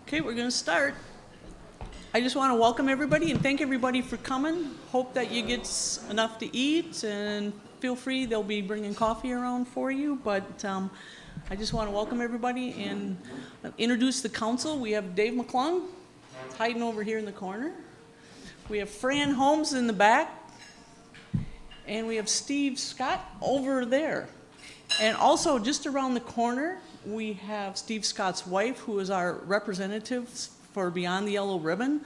Okay, we're going to start. I just want to welcome everybody and thank everybody for coming. Hope that you get enough to eat, and feel free, they'll be bringing coffee around for you. But I just want to welcome everybody and introduce the council. We have Dave McClung hiding over here in the corner. We have Fran Holmes in the back. And we have Steve Scott over there. And also, just around the corner, we have Steve Scott's wife, who is our representative for Beyond the Yellow Ribbon,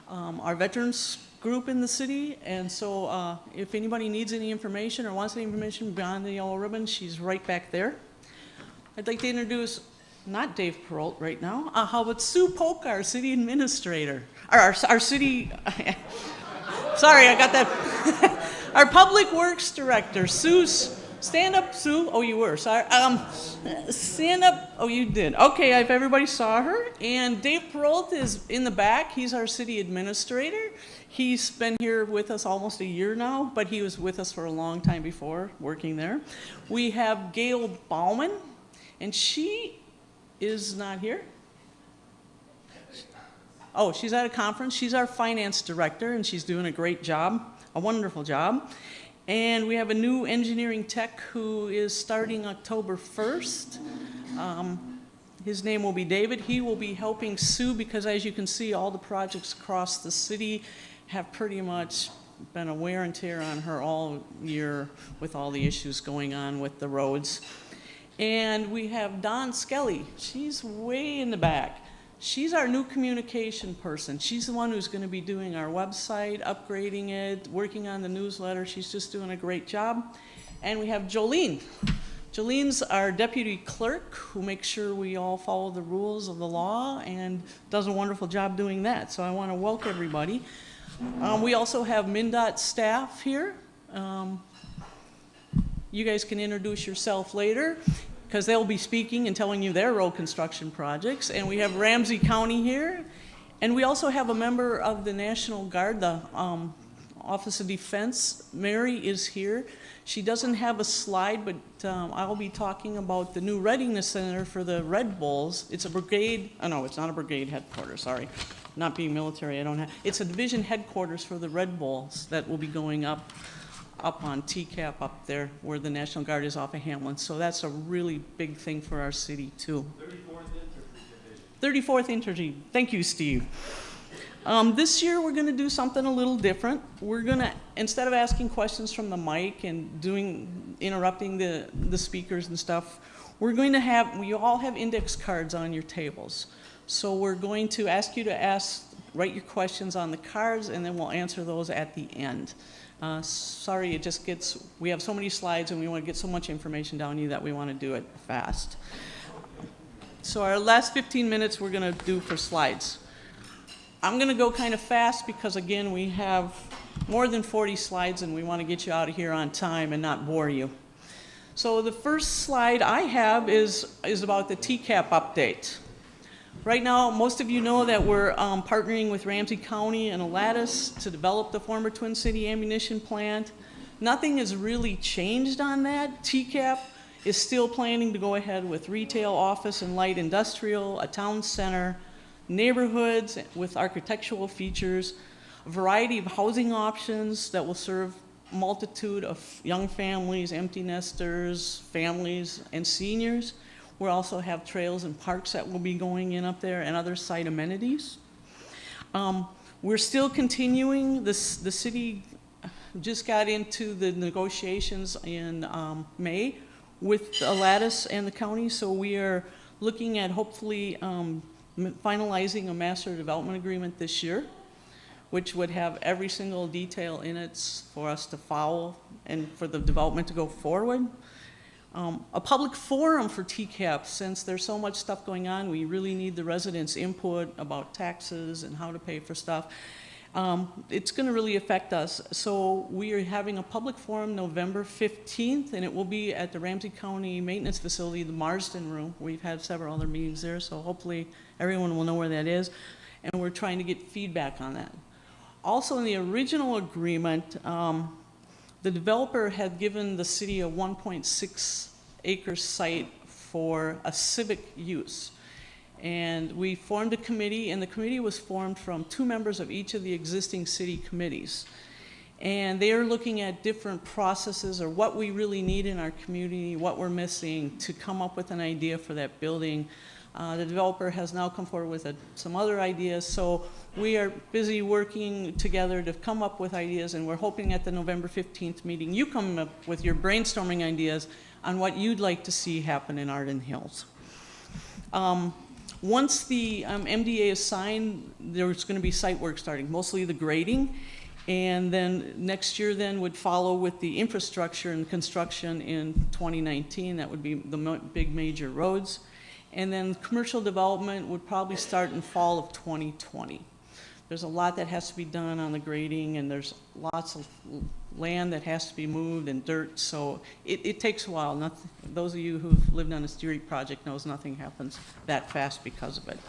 our veterans group in the city. And so if anybody needs any information or wants any information Beyond the Yellow Ribbon, she's right back there. I'd like to introduce, not Dave Peralt right now, how about Sue Polk, our city administrator, or our city, sorry, I got that, our public works director, Sue. Stand up, Sue. Oh, you were. Sorry. Stand up. Oh, you did. Okay, if everybody saw her. And Dave Peralt is in the back. He's our city administrator. He's been here with us almost a year now, but he was with us for a long time before, working there. We have Gail Bauman, and she is not here. Oh, she's at a conference. She's our finance director, and she's doing a great job, a wonderful job. And we have a new engineering tech who is starting October 1st. His name will be David. He will be helping Sue because, as you can see, all the projects across the city have pretty much been a wear and tear on her all year with all the issues going on with the roads. And we have Dawn Skelly. She's way in the back. She's our new communication person. She's the one who's going to be doing our website, upgrading it, working on the newsletter. She's just doing a great job. And we have Jolene. Jolene's our deputy clerk who makes sure we all follow the rules of the law and does a wonderful job doing that. So I want to welcome everybody. We also have MnDOT staff here. You guys can introduce yourself later, because they'll be speaking and telling you their road construction projects. And we have Ramsey County here. And we also have a member of the National Guard, the Office of Defense. Mary is here. She doesn't have a slide, but I'll be talking about the new readiness center for the Red Bulls. It's a brigade, oh no, it's not a brigade headquarters, sorry. Not being military, I don't have, it's a division headquarters for the Red Bulls that will be going up on TCAAP up there where the National Guard is off of Hamlin. So that's a really big thing for our city too. 34th Interdivision. Thank you, Steve. This year we're going to do something a little different. We're going to, instead of asking questions from the mic and interrupting the speakers and stuff, we're going to have, we all have index cards on your tables. So we're going to ask you to write your questions on the cards, and then we'll answer those at the end. Sorry, it just gets, we have so many slides and we want to get so much information down to you that we want to do it fast. So our last 15 minutes we're going to do for slides. I'm going to go kind of fast because, again, we have more than 40 slides and we want to get you out of here on time and not bore you. So the first slide I have is about the TCAAP update. Right now, most of you know that we're partnering with Ramsey County and Alatus to develop the former Twin City ammunition plant. Nothing has really changed on that. TCAAP is still planning to go ahead with retail, office, and light industrial, a town center, neighborhoods with architectural features, a variety of housing options that will serve a multitude of young families, empty nesters, families, and seniors. We also have trails and parks that will be going in up there and other site amenities. We're still continuing. The city just got into the negotiations in May with Alatus and the county, so we are looking at hopefully finalizing a master development agreement this year, which would have every single detail in it for us to follow and for the development to go forward. A public forum for TCAAP, since there's so much stuff going on, we really need the residents' input about taxes and how to pay for stuff. It's going to really affect us. So we are having a public forum November 15th, and it will be at the Ramsey County Maintenance Facility, the Marsden Room. We've had several other meetings there, so hopefully everyone will know where that is. And we're trying to get feedback on that. Also, in the original agreement, the developer had given the city a 1.6 acre site for a civic use. And we formed a committee, and the committee was formed from 2 members of each of the existing city committees. And they are looking at different processes or what we really need in our community, what we're missing to come up with an idea for that building. The developer has now come forward with some other ideas, so we are busy working together to come up with ideas, and we're hoping at the November 15th meeting you come up with your brainstorming ideas on what you'd like to see happen in Arden Hills. Once the MDA is signed, there's going to be site work starting, mostly the grading, and then next year then would follow with the infrastructure and construction in 2019. That would be the big major roads. And then commercial development would probably start in fall of 2020. There's a lot that has to be done on the grading, and there's lots of land that has to be moved and dirt, so it takes a while. Those of you who've lived on a street project knows nothing happens that fast because of it.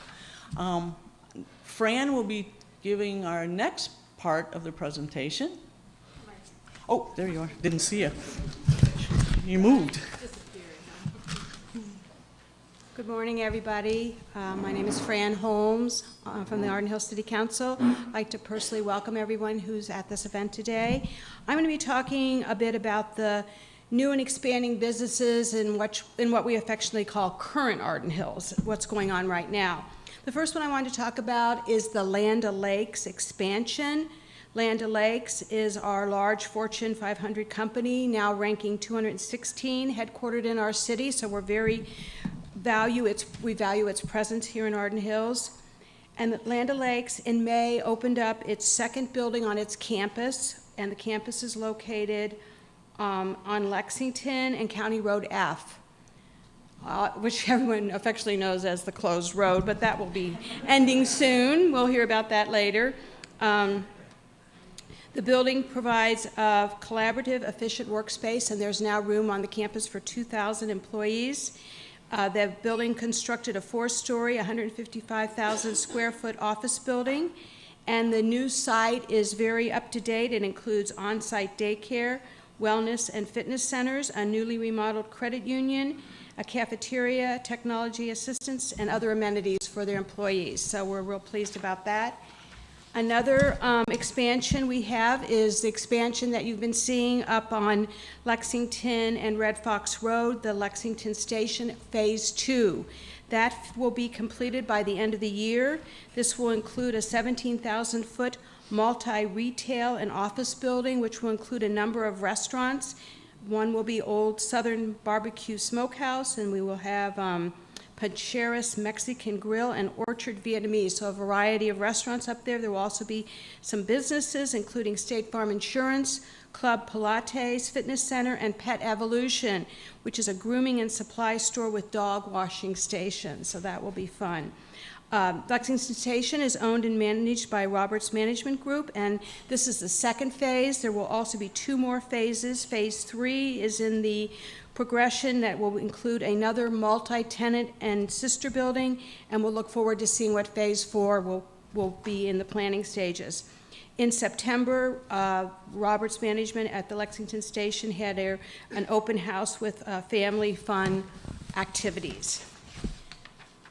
Fran will be giving our next part of the presentation. Oh, there you are. Didn't see you. You moved. Good morning, everybody. My name is Fran Holmes from the Arden Hills City Council. I'd like to personally welcome everyone who's at this event today. I'm going to be talking a bit about the new and expanding businesses in what we affectionately call current Arden Hills, what's going on right now. The first one I wanted to talk about is the Land O'Lakes expansion. Land O'Lakes is our large Fortune 500 company, now ranking 216, headquartered in our city, so we value its presence here in Arden Hills. And Land O'Lakes in May opened up its second building on its campus, and the campus is located on Lexington and County Road F, which everyone affectionately knows as the closed road, but that will be ending soon. We'll hear about that later. The building provides a collaborative, efficient workspace, and there's now room on the campus for 2,000 employees. The building constructed a 4-story, 155,000 square foot office building, and the new site is very up to date. It includes on-site daycare, wellness and fitness centers, a newly remodeled credit union, a cafeteria, technology assistance, and other amenities for their employees. So we're real pleased about that. Another expansion we have is the expansion that you've been seeing up on Lexington and Red Fox Road, the Lexington Station Phase 2. That will be completed by the end of the year. This will include a 17,000-foot multi-retail and office building, which will include a number of restaurants. One will be Old Southern Barbecue Smokehouse, and we will have Pancheras Mexican Grill and Orchard Vietnamese, so a variety of restaurants up there. There will also be some businesses, including State Farm Insurance, Club Pilates, Fitness Center, and Pet Evolution, which is a grooming and supply store with dog washing stations, so that will be fun. Lexington Station is owned and managed by Roberts Management Group, and this is the second phase. There will also be 2 more phases. Phase 3 is in the progression that will include another multi-tenant and sister building, and we'll look forward to seeing what Phase 4 will be in the planning stages. In September, Roberts Management at the Lexington Station had an open house with family fun activities.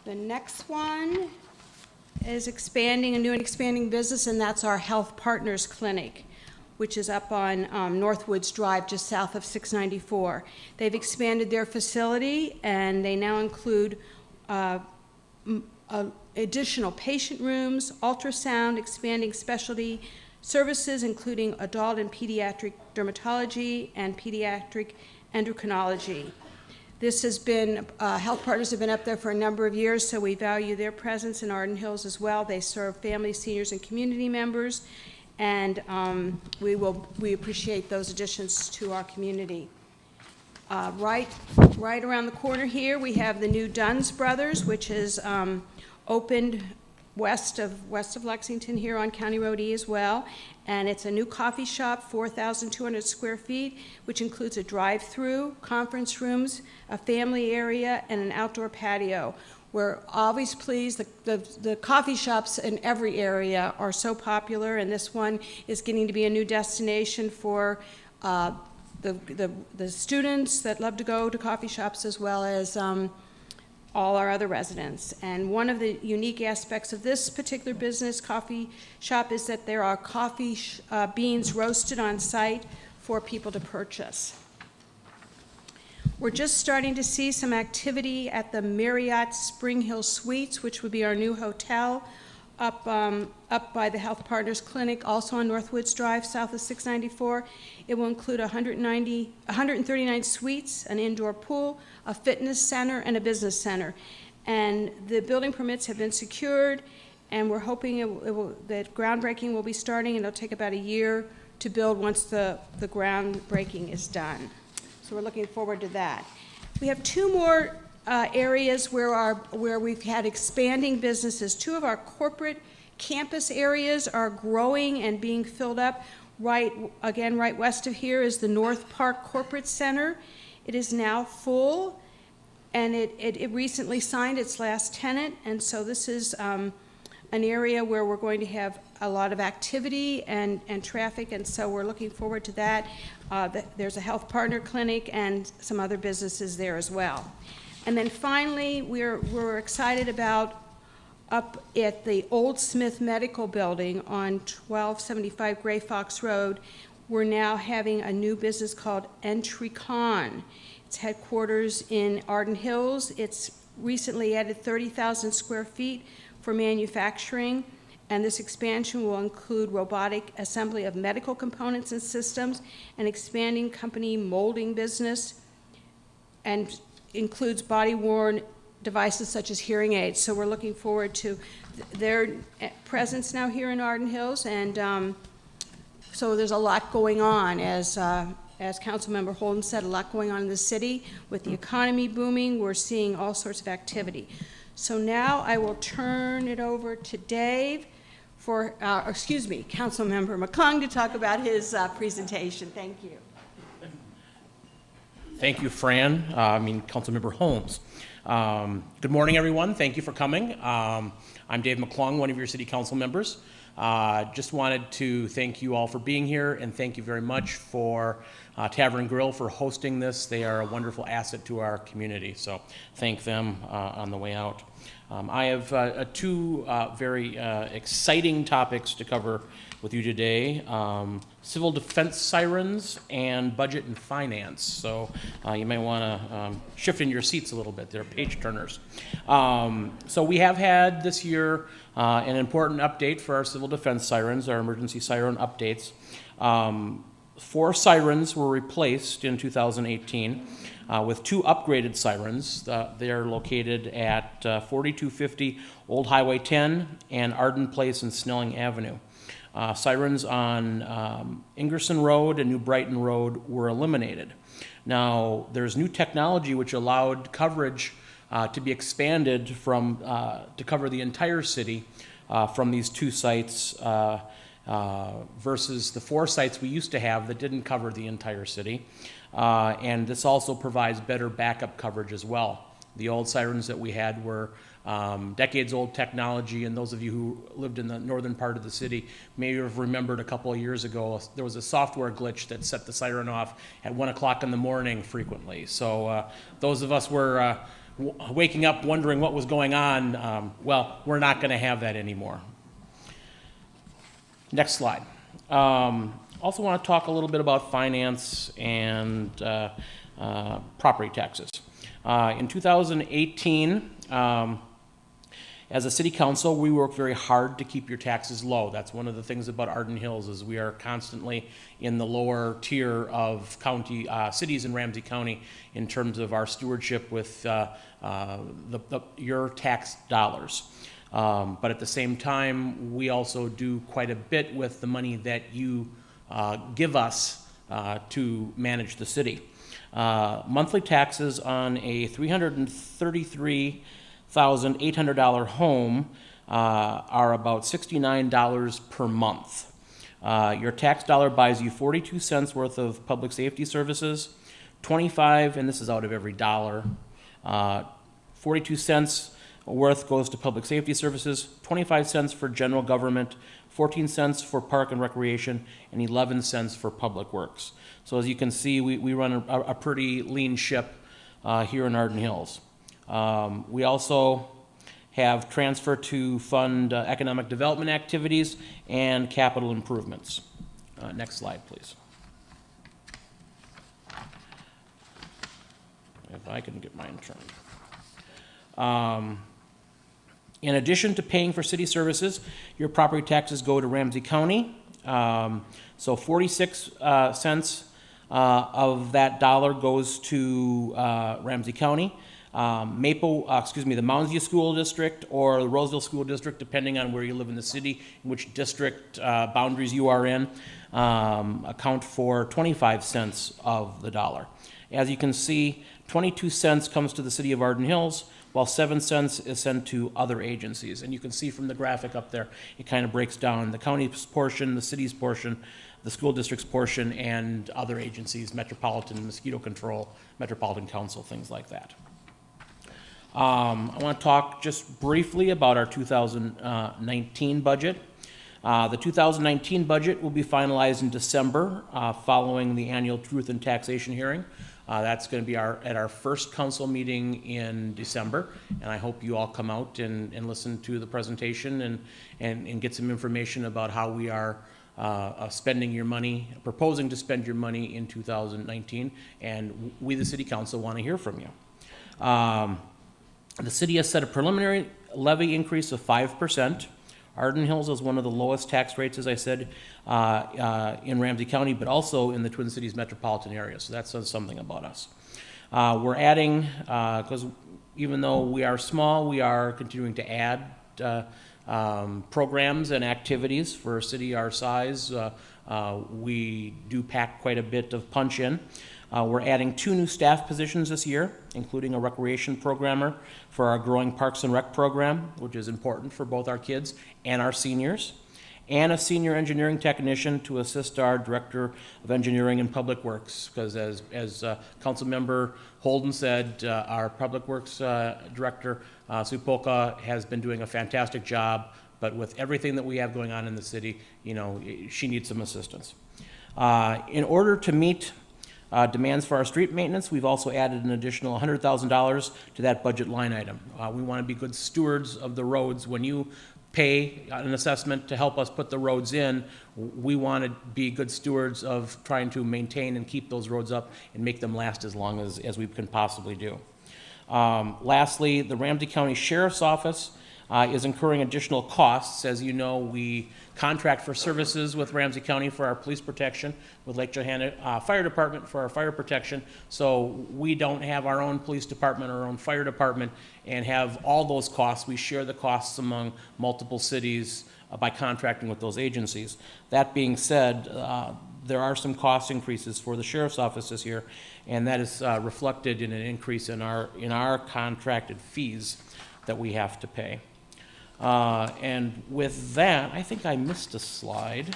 The next one is a new and expanding business, and that's our Health Partners Clinic, which is up on Northwoods Drive, just south of 694. They've expanded their facility, and they now include additional patient rooms, ultrasound, expanding specialty services, including adult and pediatric dermatology and pediatric endocrinology. This has been, Health Partners have been up there for a number of years, so we value their presence in Arden Hills as well. They serve families, seniors, and community members, and we appreciate those additions to our community. Right around the corner here, we have the new Dunn's Brothers, which is opened west of Lexington here on County Road E as well, and it's a new coffee shop, 4,200 square feet, which includes a drive-through, conference rooms, a family area, and an outdoor patio. We're always pleased. The coffee shops in every area are so popular, and this one is getting to be a new destination for the students that love to go to coffee shops, as well as all our other residents. And one of the unique aspects of this particular business, coffee shop, is that there are coffee beans roasted on site for people to purchase. We're just starting to see some activity at the Marriott Spring Hill Suites, which would be our new hotel up by the Health Partners Clinic, also on Northwoods Drive, south of 694. It will include 139 suites, an indoor pool, a fitness center, and a business center. And the building permits have been secured, and we're hoping that groundbreaking will be starting, and it'll take about a year to build once the groundbreaking is done. So we're looking forward to that. We have two more areas where we've had expanding businesses. Two of our corporate campus areas are growing and being filled up. Right west of here is the North Park Corporate Center. It is now full, and it recently signed its last tenant, and so this is an area where we're going to have a lot of activity and traffic, and so we're looking forward to that. There's a health partner clinic and some other businesses there as well. And then finally, we're excited about up at the Old Smith Medical Building on 1275 Gray Fox Road. We're now having a new business called EntryCon. Its headquarters in Arden Hills. It's recently added 30,000 square feet for manufacturing, and this expansion will include robotic assembly of medical components and systems, an expanding company molding business, and includes body-worn devices such as hearing aids. So we're looking forward to their presence now here in Arden Hills, and so there's a lot going on, as Councilmember Holden said, a lot going on in the city. With the economy booming, we're seeing all sorts of activity. So now I will turn it over to Dave for, Councilmember McClung to talk about his presentation. Thank you. Thank you, Fran. Councilmember Holmes. Good morning, everyone. Thank you for coming. I'm Dave McClung, one of your city council members. Just wanted to thank you all for being here, and thank you very much for Tavern Grill for hosting this. They are a wonderful asset to our community, so thank them on the way out. I have two very exciting topics to cover with you today. Civil defense sirens and budget and finance. So you may want to shift in your seats a little bit. They're page turners. So we have had this year an important update for our civil defense sirens, our emergency siren updates. 4 sirens were replaced in 2018 with 2 upgraded sirens. They are located at 4250 Old Highway 10 and Arden Place and Snelling Avenue. Sirens on Ingerson Road and New Brighton Road were eliminated. Now, there's new technology which allowed coverage to be expanded from to cover the entire city from these 2 sites versus the 4 sites we used to have that didn't cover the entire city. And this also provides better backup coverage as well. The old sirens that we had were decades-old technology, and those of you who lived in the northern part of the city may have remembered a couple of years ago there was a software glitch that set the siren off at 1 o'clock in the morning frequently. So those of us were waking up wondering what was going on. Well, we're not going to have that anymore. Next slide. Also want to talk a little bit about finance and property taxes. In 2018, as a city council, we work very hard to keep your taxes low. That's one of the things about Arden Hills is we are constantly in the lower tier of county cities in Ramsey County in terms of our stewardship with your tax dollars. But at the same time, we also do quite a bit with the money that you give us to manage the city. Monthly taxes on a $333,800 home are about $69 per month. Your tax dollar buys you 42 cents worth of public safety services, 25, and this is out of every dollar, 42 cents worth goes to public safety services, 25 cents for general government, 14 cents for park and recreation, and 11 cents for public works. So as you can see, we run a pretty lean ship here in Arden Hills. We also have transfer to fund economic development activities and capital improvements. Next slide, please. If I can get mine turned. In addition to paying for city services, your property taxes go to Ramsey County. So 46 cents of that dollar goes to Ramsey County. The Mounds View School District or the Roseville School District, depending on where you live in the city, which district boundaries you are in, account for 25 cents of the dollar. As you can see, 22 cents comes to the city of Arden Hills, while 7 cents is sent to other agencies. And you can see from the graphic up there, it kind of breaks down the county's portion, the city's portion, the school district's portion, and other agencies, Metropolitan Mosquito Control, Metropolitan Council, things like that. I want to talk just briefly about our 2019 budget. The 2019 budget will be finalized in December following the annual Truth and Taxation hearing. That's going to be at our first council meeting in December, and I hope you all come out and listen to the presentation and get some information about how we are spending your money, proposing to spend your money in 2019, and we, the City Council, want to hear from you. The city has set a preliminary levy increase of 5%. Arden Hills is one of the lowest tax rates, as I said, in Ramsey County, but also in the Twin Cities metropolitan area, so that says something about us. We're adding, because even though we are small, we are continuing to add programs and activities for a city our size. We do pack quite a bit of punch in. We're adding 2 new staff positions this year, including a recreation programmer for our growing Parks and Rec program, which is important for both our kids and our seniors, and a senior engineering technician to assist our Director of Engineering and Public Works, because as Councilmember Holden said, our Public Works Director, Sue Polka, has been doing a fantastic job, but with everything that we have going on in the city, you know, she needs some assistance. In order to meet demands for our street maintenance, we've also added an additional $100,000 to that budget line item. We want to be good stewards of the roads. When you pay an assessment to help us put the roads in, we want to be good stewards of trying to maintain and keep those roads up and make them last as long as we can possibly do. Lastly, the Ramsey County Sheriff's Office is incurring additional costs. As you know, we contract for services with Ramsey County for our police protection, with Lake Johanna Fire Department for our fire protection. So we don't have our own police department or our own fire department and have all those costs. We share the costs among multiple cities by contracting with those agencies. That being said, there are some cost increases for the Sheriff's Office this year, and that is reflected in an increase in our contracted fees that we have to pay. And with that, I think I missed a slide.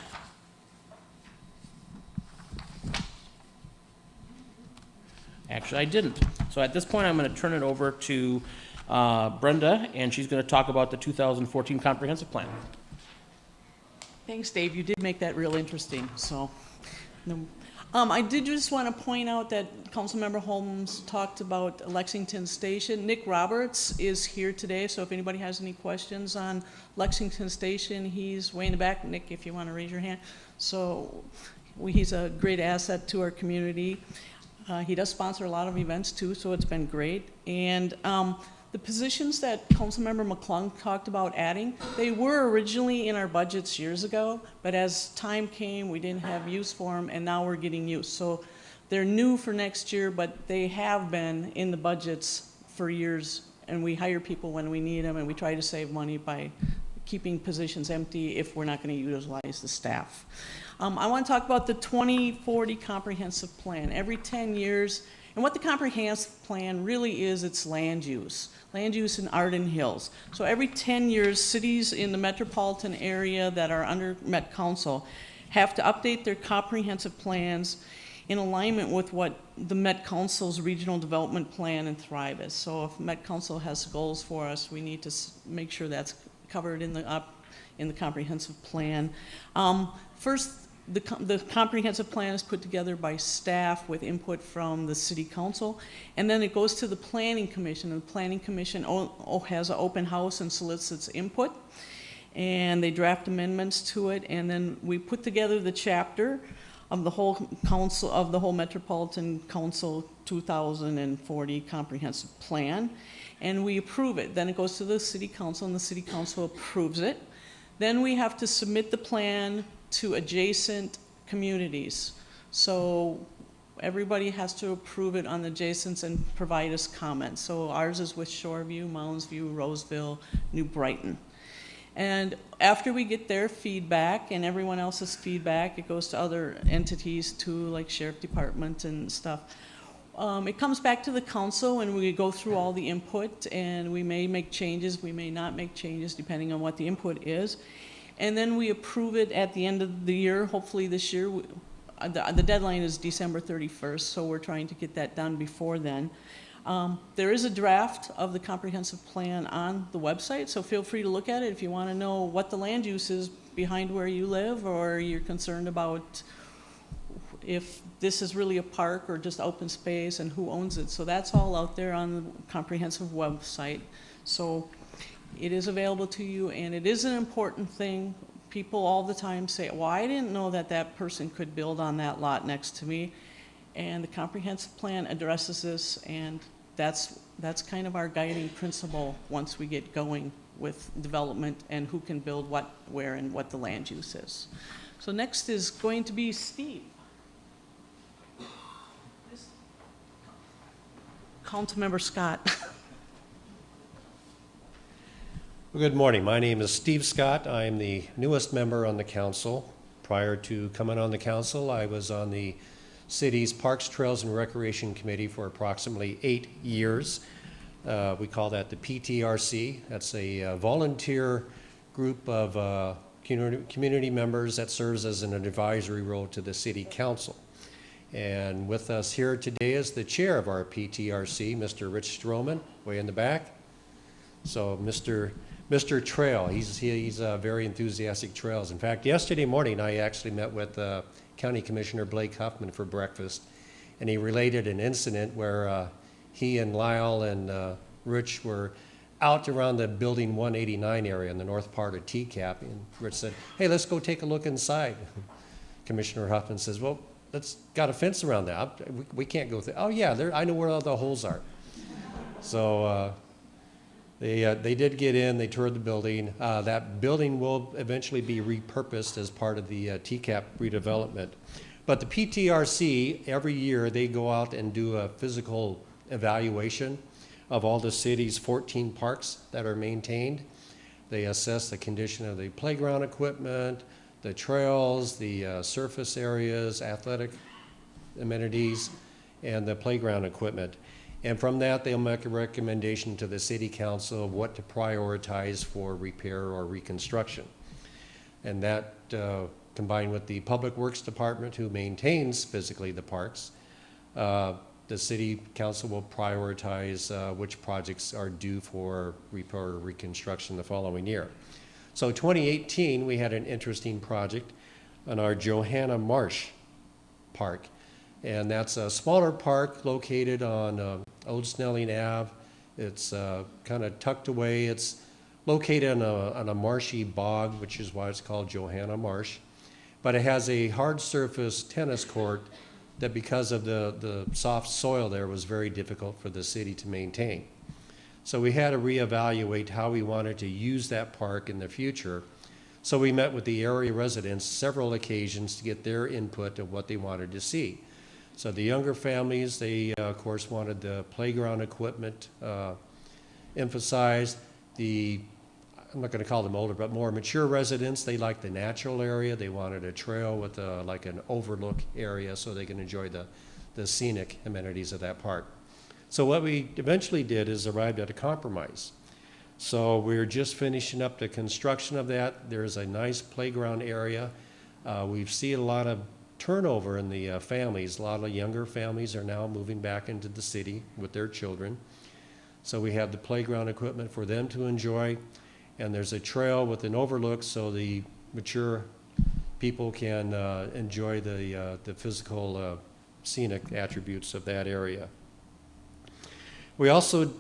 Actually, I didn't. So at this point, I'm going to turn it over to Brenda, and she's going to talk about the 2014 Comprehensive Plan. Thanks, Dave. You did make that real interesting. So, I did just want to point out that Councilmember Holmes talked about Lexington Station. Nick Roberts is here today, so if anybody has any questions on Lexington Station, he's way in the back. Nick, if you want to raise your hand. So he's a great asset to our community. He does sponsor a lot of events too, so it's been great. And the positions that Councilmember McClung talked about adding, they were originally in our budgets years ago, but as time came, we didn't have use for them, and now we're getting use. So they're new for next year, but they have been in the budgets for years, and we hire people when we need them, and we try to save money by keeping positions empty if we're not going to utilize the staff. I want to talk about the 2040 Comprehensive Plan. Every 10 years, and what the Comprehensive Plan really is, it's land use in Arden Hills. So every 10 years, cities in the metropolitan area that are under Met Council have to update their comprehensive plans in alignment with what the Met Council's regional development plan and Thrive is. So if Met Council has goals for us, we need to make sure that's covered in the comprehensive plan. First the comprehensive plan is put together by staff with input from the city council, and then it goes to the planning commission, and the planning commission has an open house and solicits input, and they draft amendments to it, and then we put together the chapter of the whole council, of the whole Metropolitan Council 2040 comprehensive plan, and we approve it. Then it goes to the city council, and the city council approves it. Then we have to submit the plan to adjacent communities. So everybody has to approve it on the adjacents and provide us comments. So ours is with Shoreview, Moundsview, Roseville, New Brighton. And after we get their feedback and everyone else's feedback, it goes to other entities too, like Sheriff Department and stuff. It comes back to the council and we go through all the input, and we may make changes, we may not make changes depending on what the input is. And then we approve it at the end of the year, hopefully this year. The deadline is December 31st, so we're trying to get that done before then. There is a draft of the comprehensive plan on the website, so feel free to look at it if you want to know what the land use is behind where you live, or you're concerned about if this is really a park or just open space and who owns it. So that's all out there on the comprehensive website. So it is available to you, and it is an important thing. People all the time say, well, I didn't know that that person could build on that lot next to me. And the comprehensive plan addresses this, and that's kind of our guiding principle once we get going with development and who can build what, where, and what the land use is. So next is going to be Steve. Councilmember Scott. Well, good morning. My name is Steve Scott. I am the newest member on the council. Prior to coming on the council, I was on the city's Parks, Trails, and Recreation Committee for approximately 8 years. We call that the PTRC. That's a volunteer group of community members that serves as an advisory role to the city council. And with us here today is the chair of our PTRC, Mr. Rich Stroman, way in the back. So Mr. Trail, he's very enthusiastic trails. In fact, yesterday morning I actually met with County Commissioner Blake Huffman for breakfast, and he related an incident where he and Lyle and Rich were out around the building 189 area in the north part of TCAAP, and Rich said, hey, let's go take a look inside. Commissioner Huffman says, well, it's got a fence around that. We can't go through. Oh yeah, I know where all the holes are. So they did get in, they toured the building. That building will eventually be repurposed as part of the TCAAP redevelopment. But the PTRC, every year they go out and do a physical evaluation of all the city's 14 parks that are maintained. They assess the condition of the playground equipment, the trails, the surface areas, athletic amenities, and the playground equipment. And from that, they'll make a recommendation to the city council of what to prioritize for repair or reconstruction. And that, combined with the Public Works Department, who maintains physically the parks, the city council will prioritize which projects are due for repair or reconstruction the following year. So 2018, we had an interesting project on our Johanna Marsh Park. And that's a smaller park located on Old Snelling Ave. It's kind of tucked away. It's located on a marshy bog, which is why it's called Johanna Marsh. But it has a hard surface tennis court that, because of the soft soil there, was very difficult for the city to maintain. So we had to reevaluate how we wanted to use that park in the future. So we met with the area residents several occasions to get their input of what they wanted to see. So the younger families, they of course wanted the playground equipment emphasized. I'm not going to call them older, but more mature residents, they liked the natural area. They wanted a trail with like an overlook area so they can enjoy the scenic amenities of that park. So what we eventually did is arrived at a compromise. So we're just finishing up the construction of that. There's a nice playground area. We've seen a lot of turnover in the families. A lot of younger families are now moving back into the city with their children. So we have the playground equipment for them to enjoy. And there's a trail with an overlook so the mature people can enjoy the physical scenic attributes of that area. We also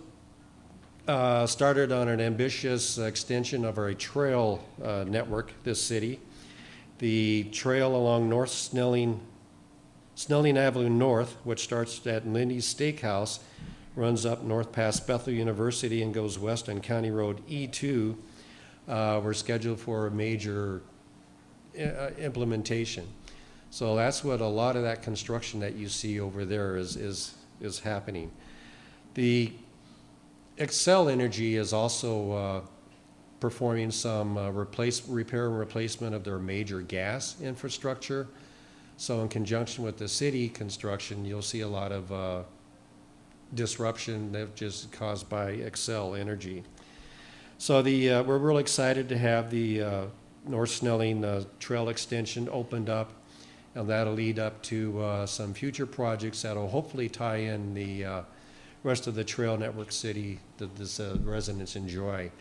started on an ambitious extension of our trail network this city. The trail along North Snelling Avenue North, which starts at Lindy's Steakhouse, runs up north past Bethel University and goes west on County Road E2. We're scheduled for a major implementation. So that's what a lot of that construction that you see over there is happening. The Excel Energy is also performing some repair and replacement of their major gas infrastructure. So in conjunction with the city construction, you'll see a lot of disruption that just caused by Excel Energy. So we're really excited to have the North Snelling Trail extension opened up, and that'll lead up to some future projects that'll hopefully tie in the rest of the trail network city that this residents enjoy.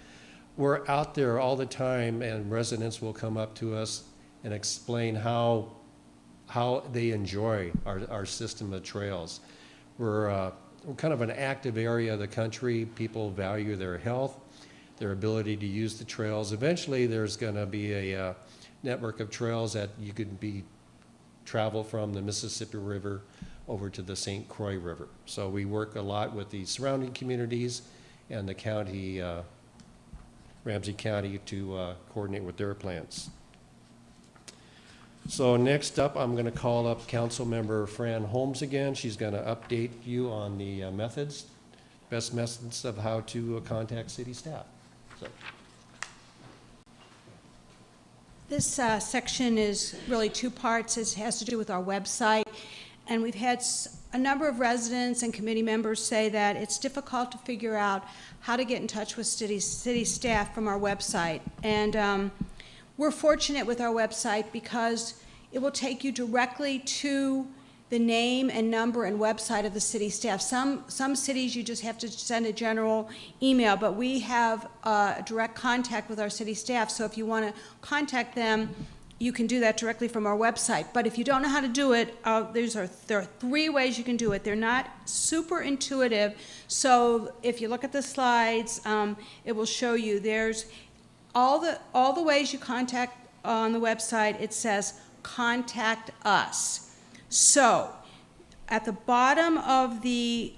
We're out there all the time, and residents will come up to us and explain how they enjoy our system of trails. We're kind of an active area of the country. People value their health, their ability to use the trails. Eventually, there's going to be a network of trails that you could travel from the Mississippi River over to the St. Croix River. So we work a lot with the surrounding communities and the county, Ramsey County, to coordinate with their plans. So next up, I'm going to call up Councilmember Fran Holmes again. She's going to update you on the best methods of how to contact city staff. So. This section is really two parts. It has to do with our website. And we've had a number of residents and committee members say that it's difficult to figure out how to get in touch with city staff from our website. And we're fortunate with our website because it will take you directly to the name and number and website of the city staff. Some cities you just have to send a general email, but we have direct contact with our city staff. So if you want to contact them, you can do that directly from our website. But if you don't know how to do it, there are 3 ways you can do it. They're not super intuitive. So if you look at the slides, it will show you there's all the ways you contact on the website. It says contact us. So at the bottom of the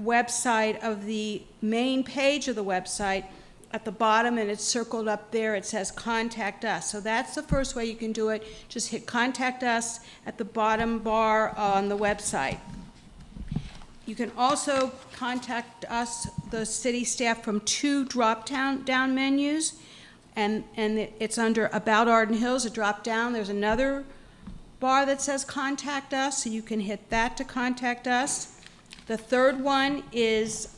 website, of the main page of the website, at the bottom, and it's circled up there, it says contact us. So that's the first way you can do it. Just hit contact us at the bottom bar on the website. You can also contact us, the city staff, from 2 drop-down menus, and it's under About Arden Hills, a drop-down. There's another bar that says contact us, so you can hit that to contact us. The third one is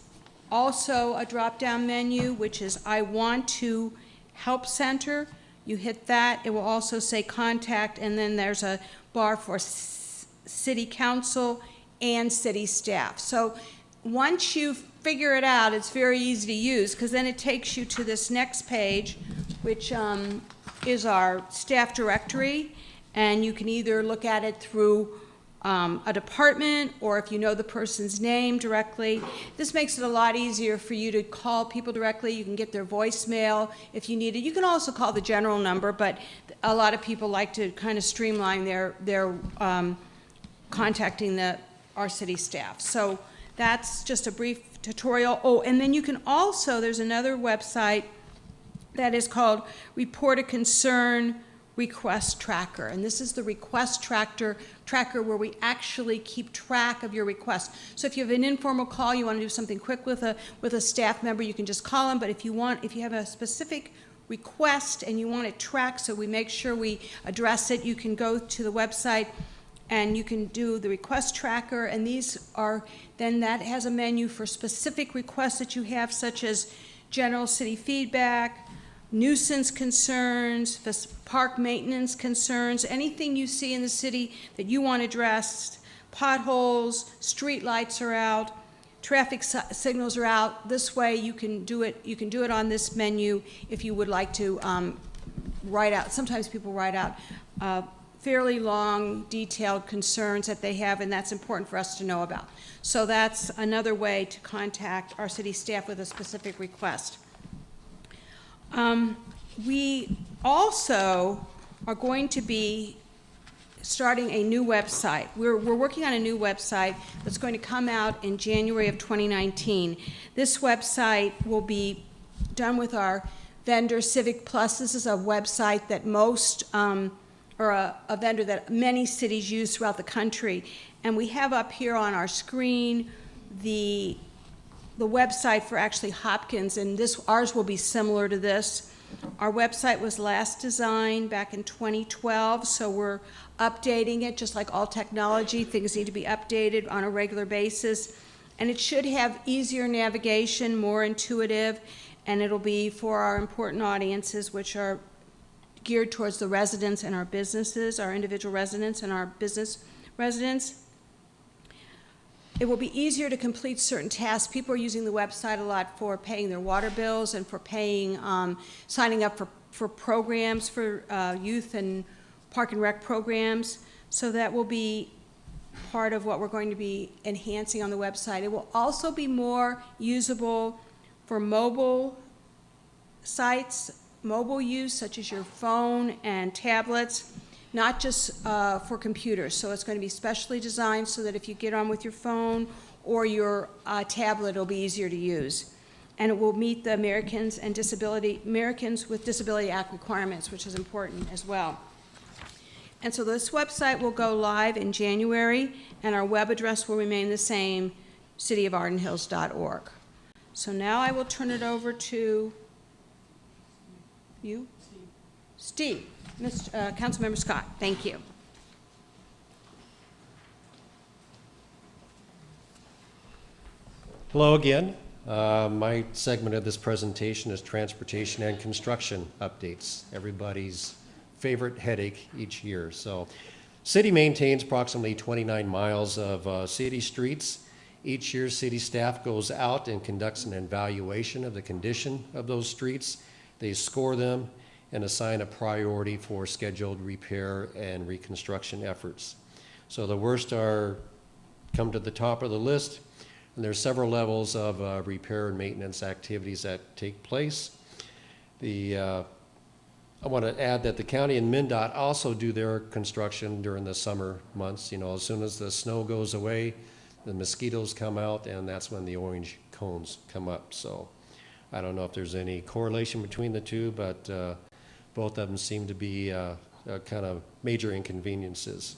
also a drop-down menu, which is I Want to Help Center. You hit that, it will also say contact, and then there's a bar for city council and city staff. So once you figure it out, it's very easy to use, because then it takes you to this next page, which is our staff directory, and you can either look at it through a department, or if you know the person's name directly. This makes it a lot easier for you to call people directly. You can get their voicemail if you need it. You can also call the general number, but a lot of people like to kind of streamline their contacting our city staff. So that's just a brief tutorial. Oh, and then you can also, there's another website that is called Report a Concern Request Tracker, and this is the request tracker where we actually keep track of your requests. So if you have an informal call, you want to do something quick with a staff member, you can just call them. But if you have a specific request and you want it tracked, so we make sure we address it, you can go to the website and you can do the request tracker. And then that has a menu for specific requests that you have, such as general city feedback, nuisance concerns, park maintenance concerns, anything you see in the city that you want addressed, potholes, street lights are out, traffic signals are out. This way you can do it on this menu if you would like to write out, sometimes people write out fairly long, detailed concerns that they have, and that's important for us to know about. So that's another way to contact our city staff with a specific request. We also are going to be starting a new website. We're working on a new website that's going to come out in January of 2019. This website will be done with our vendor Civic Plus. This is a website that or a vendor that many cities use throughout the country. And we have up here on our screen the website for actually Hopkins, and ours will be similar to this. Our website was last designed back in 2012, so we're updating it. Just like all technology, things need to be updated on a regular basis. And it should have easier navigation, more intuitive, and it'll be for our important audiences, which are geared towards the residents and our businesses, our individual residents and our business residents. It will be easier to complete certain tasks. People are using the website a lot for paying their water bills and for paying, signing up for programs for youth and park and rec programs. So that will be part of what we're going to be enhancing on the website. It will also be more usable for mobile sites, mobile use, such as your phone and tablets, not just for computers. So it's going to be specially designed so that if you get on with your phone or your tablet, it'll be easier to use. And it will meet the Americans with Disability Act requirements, which is important as well. And so this website will go live in January, and our web address will remain the same, cityofardenhills.org. So now I will turn it over to you? Steve. Councilmember Scott, thank you. Hello again. My segment of this presentation is transportation and construction updates, everybody's favorite headache each year. So, city maintains approximately 29 miles of city streets. Each year, city staff goes out and conducts an evaluation of the condition of those streets. They score them and assign a priority for scheduled repair and reconstruction efforts. So the worst come to the top of the list, and there's several levels of repair and maintenance activities that take place. I want to add that the county and MnDOT also do their construction during the summer months. You know, as soon as the snow goes away, the mosquitoes come out, and that's when the orange cones come up. So I don't know if there's any correlation between the two, but both of them seem to be kind of major inconveniences.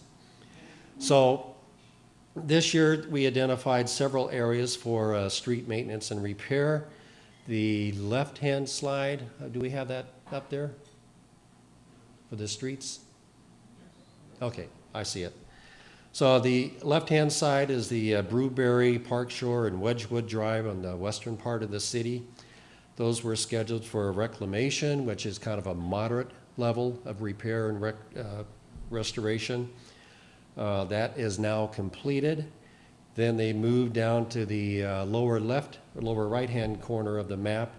So this year we identified several areas for street maintenance and repair. The left-hand slide, do we have that up there for the streets? Okay, I see it. So the left-hand side is the Brewberry, Park Shore, and Wedgwood Drive on the western part of the city. Those were scheduled for reclamation, which is kind of a moderate level of repair and restoration. That is now completed. Then they moved down to the lower right-hand corner of the map,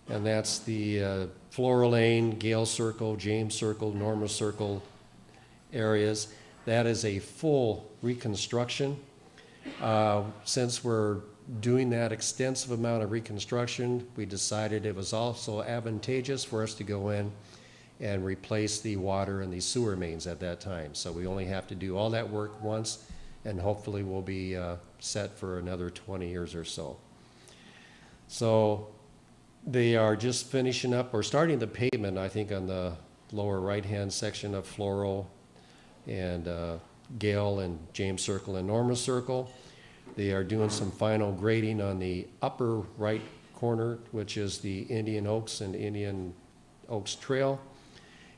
and that's the Flora Lane, Gale Circle, James Circle, Norma Circle areas. That is a full reconstruction. Since we're doing that extensive amount of reconstruction, we decided it was also advantageous for us to go in and replace the water and the sewer mains at that time. So we only have to do all that work once, and hopefully we'll be set for another 20 years or so. So they are just finishing up or starting the pavement, I think, on the lower right-hand section of Floral and Gale and James Circle and Norma Circle. They are doing some final grading on the upper right corner, which is the Indian Oaks and Indian Oaks Trail.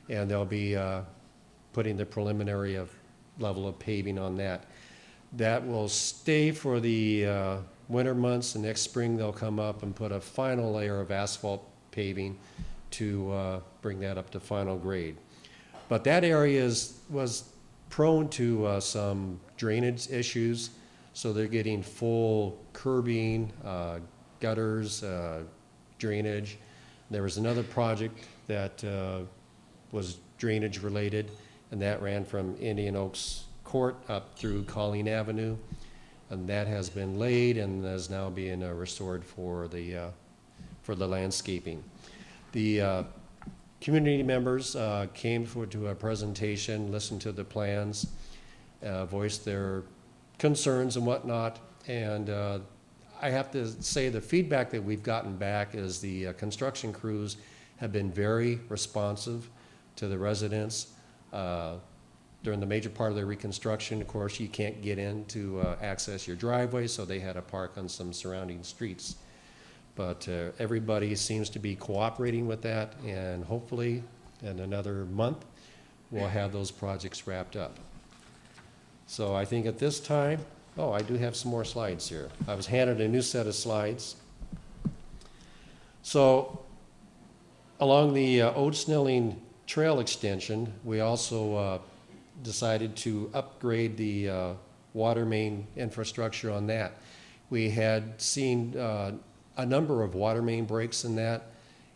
And they'll be putting the preliminary level of paving on that. That will stay for the winter months, and next spring they'll come up and put a final layer of asphalt paving to bring that up to final grade. But that area was prone to some drainage issues. So they're getting full curbing, gutters, drainage. There was another project that was drainage related, and that ran from Indian Oaks Court up through Colleen Avenue. And that has been laid and is now being restored for the landscaping. The community members came to a presentation, listened to the plans, voiced their concerns and whatnot. And I have to say the feedback that we've gotten back is the construction crews have been very responsive to the residents. During the major part of the reconstruction, of course, you can't get in to access your driveway, so they had to park on some surrounding streets. But everybody seems to be cooperating with that, and hopefully in another month, we'll have those projects wrapped up. So I think at this time, oh, I do have some more slides here. I was handed a new set of slides. So along the Ode Snelling Trail extension, we also decided to upgrade the water main infrastructure on that. We had seen a number of water main breaks in that,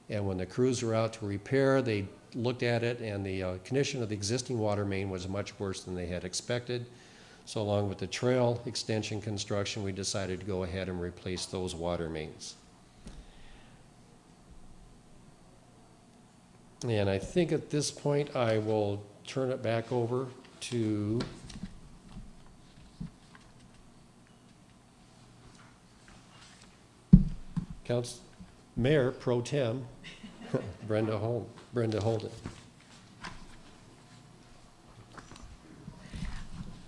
and when the crews were out to repair, they looked at it, and the condition of the existing water main was much worse than they had expected. So along with the trail extension construction, we decided to go ahead and replace those water mains. And I think at this point I will turn it back over to Mayor Pro Tem Brenda Holden.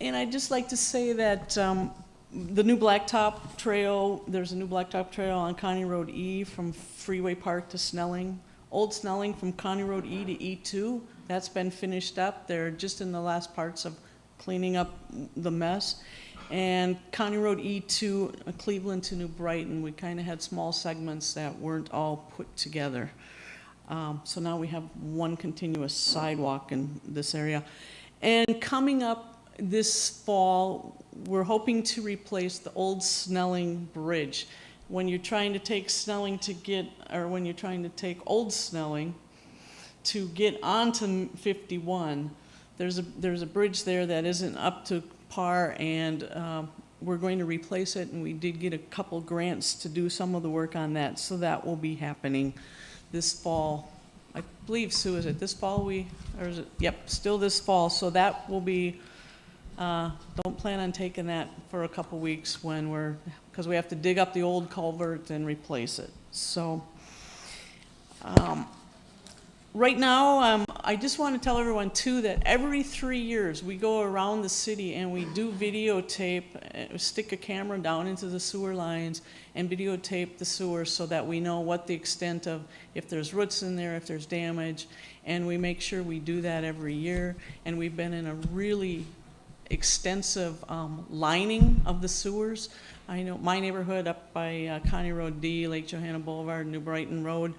And I'd just like to say that the new Blacktop Trail, there's a new Blacktop Trail on County Road E from Freeway Park to Snelling. Old Snelling from County Road E to E2, that's been finished up. They're just in the last parts of cleaning up the mess. And County Road E2, Cleveland to New Brighton, we kind of had small segments that weren't all put together. So now we have one continuous sidewalk in this area. And coming up this fall, we're hoping to replace the old Snelling Bridge. When you're trying to take Snelling to get, or when you're trying to take Old Snelling to get onto 51, there's a bridge there that isn't up to par, and we're going to replace it, and we did get a couple grants to do some of the work on that, so that will be happening this fall. I believe, Sue, is it this fall or is it, yep, still this fall, so that will be, don't plan on taking that for a couple weeks because we have to dig up the old culvert and replace it. So right now, I just want to tell everyone too that every 3 years we go around the city and we do videotape, stick a camera down into the sewer lines and videotape the sewer so that we know what the extent of, if there's roots in there, if there's damage, and we make sure we do that every year. And we've been in a really extensive lining of the sewers. I know my neighborhood up by County Road D, Lake Johanna Boulevard, New Brighton Road,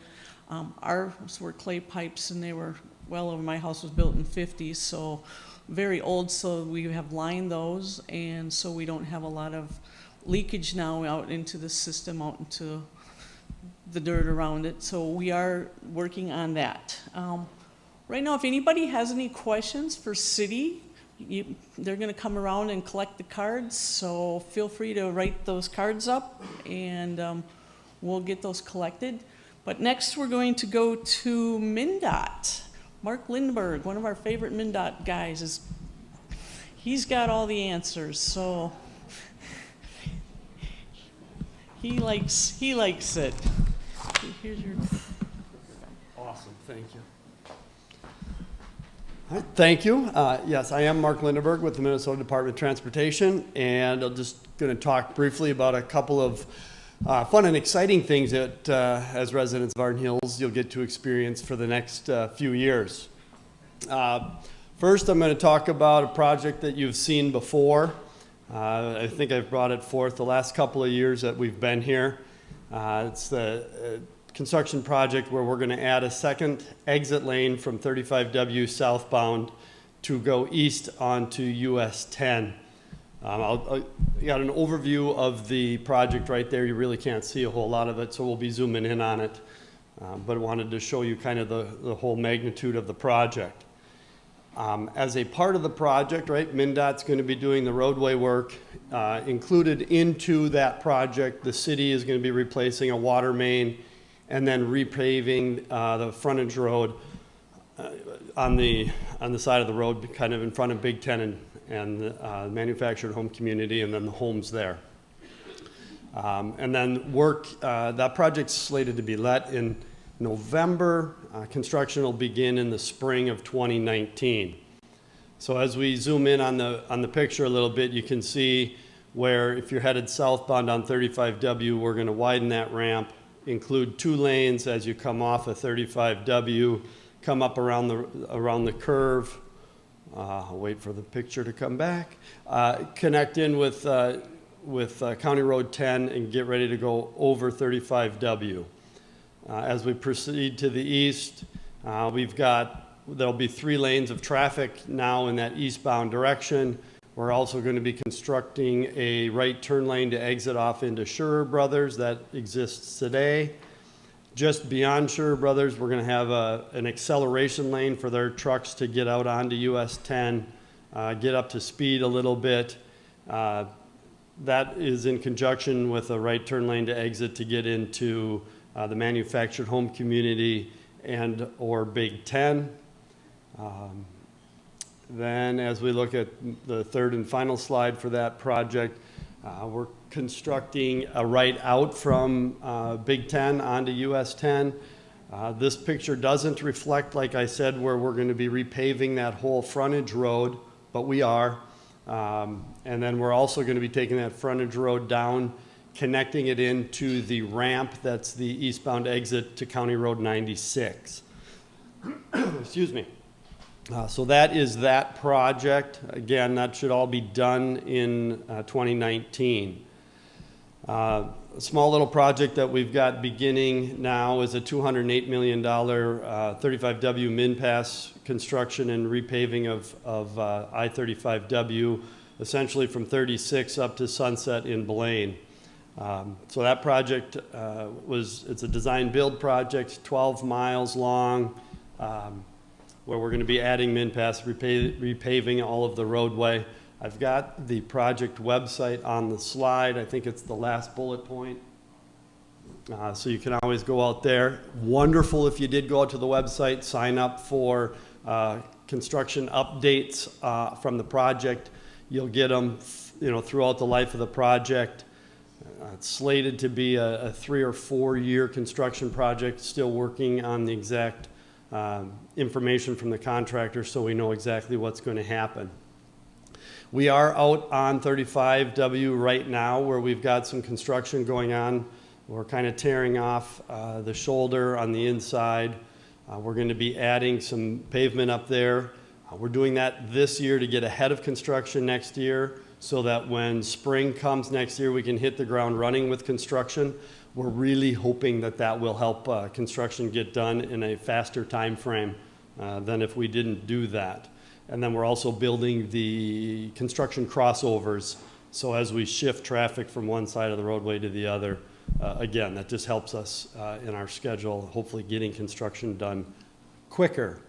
ours were clay pipes, and they were well over, my house was built in the 50s, so very old, so we have lined those, and so we don't have a lot of leakage now out into the system, out into the dirt around it, so we are working on that. Right now, if anybody has any questions for city, they're going to come around and collect the cards, so feel free to write those cards up, and we'll get those collected. But next we're going to go to MnDOT. Mark Lindberg, one of our favorite MnDOT guys, he's got all the answers, so he likes it. Here's your... Awesome, thank you. All right, thank you. Yes, I am Mark Lindberg with the Minnesota Department of Transportation, and I'm just going to talk briefly about a couple of fun and exciting things that, as residents of Arden Hills, you'll get to experience for the next few years. First, I'm going to talk about a project that you've seen before. I think I've brought it forth the last couple of years that we've been here. It's the construction project where we're going to add a second exit lane from 35W southbound to go east onto US 10. I got an overview of the project right there. You really can't see a whole lot of it, so we'll be zooming in on it. but I wanted to show you kind of the whole magnitude of the project. As a part of the project, right, MnDOT's going to be doing the roadway work. Included into that project, the city is going to be replacing a water main and then repaving the frontage road on the side of the road, kind of in front of Big Ten and the manufactured home community, and then the homes there. And then that project's slated to be let in November. Construction will begin in the spring of 2019. So as we zoom in on the picture a little bit, you can see where if you're headed southbound on 35W, we're going to widen that ramp, include 2 lanes as you come off of 35W, come up around the curve. I'll wait for the picture to come back. Connect in with County Road 10 and get ready to go over 35W. As we proceed to the east, there'll be 3 lanes of traffic now in that eastbound direction. We're also going to be constructing a right turn lane to exit off into Scherer Brothers that exists today. Just beyond Scherer Brothers, we're going to have an acceleration lane for their trucks to get out onto US 10, get up to speed a little bit. That is in conjunction with a right turn lane to exit to get into the manufactured home community and or Big Ten. Then as we look at the third and final slide for that project, we're constructing a right out from Big Ten onto US 10. This picture doesn't reflect, like I said, where we're going to be repaving that whole frontage road, but we are. And then we're also going to be taking that frontage road down, connecting it into the ramp that's the eastbound exit to County Road 96. Excuse me. So that is that project. Again, that should all be done in 2019. A small little project that we've got beginning now is a $208 million 35W min-pass construction and repaving of I-35W, essentially from 36 up to Sunset in Blaine. So that project it's a design-build project, 12 miles long, where we're going to be adding min-pass, repaving all of the roadway. I've got the project website on the slide. I think it's the last bullet point. So you can always go out there. Wonderful if you did go out to the website, sign up for construction updates from the project. You'll get them, throughout the life of the project. It's slated to be a 3 or 4 year construction project, still working on the exact information from the contractor so we know exactly what's going to happen. We are out on 35W right now where we've got some construction going on. We're kind of tearing off the shoulder on the inside. We're going to be adding some pavement up there. We're doing that this year to get ahead of construction next year so that when spring comes next year we can hit the ground running with construction. We're really hoping that will help construction get done in a faster time frame than if we didn't do that. And then we're also building the construction crossovers, so as we shift traffic from one side of the roadway to the other, again, that just helps us in our schedule, hopefully getting construction done quicker.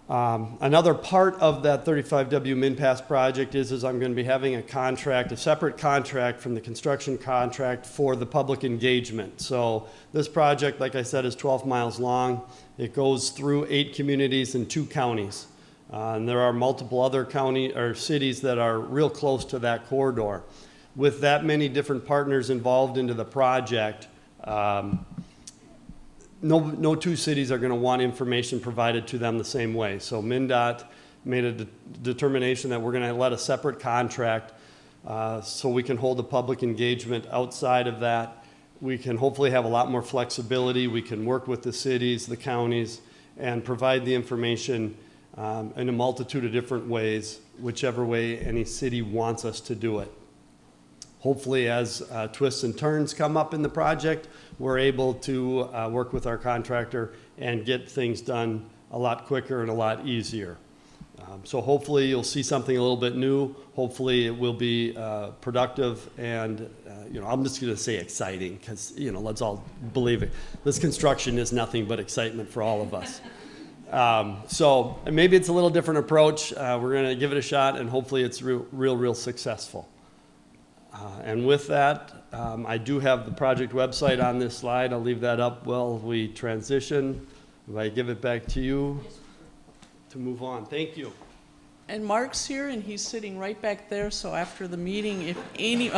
Another part of that 35W min-pass project is I'm going to be having a separate contract from the construction contract for the public engagement. So this project, like I said, is 12 miles long. It goes through 8 communities in 2 counties. And there are multiple other cities that are real close to that corridor. With that many different partners involved into the project, no 2 cities are going to want information provided to them the same way. So MnDOT made a determination that we're going to let a separate contract so we can hold a public engagement outside of that. We can hopefully have a lot more flexibility. We can work with the cities, the counties, and provide the information in a multitude of different ways, whichever way any city wants us to do it. Hopefully, as twists and turns come up in the project, we're able to work with our contractor and get things done a lot quicker and a lot easier. So hopefully you'll see something a little bit new. Hopefully it will be productive and, I'm just going to say exciting because, let's all believe it. This construction is nothing but excitement for all of us. So maybe it's a little different approach. We're going to give it a shot and hopefully it's real successful. And with that, I do have the project website on this slide. I'll leave that up while we transition. If I give it back to you to move on. Thank you. And Mark's here, and he's sitting right back there, so after the meeting, if any,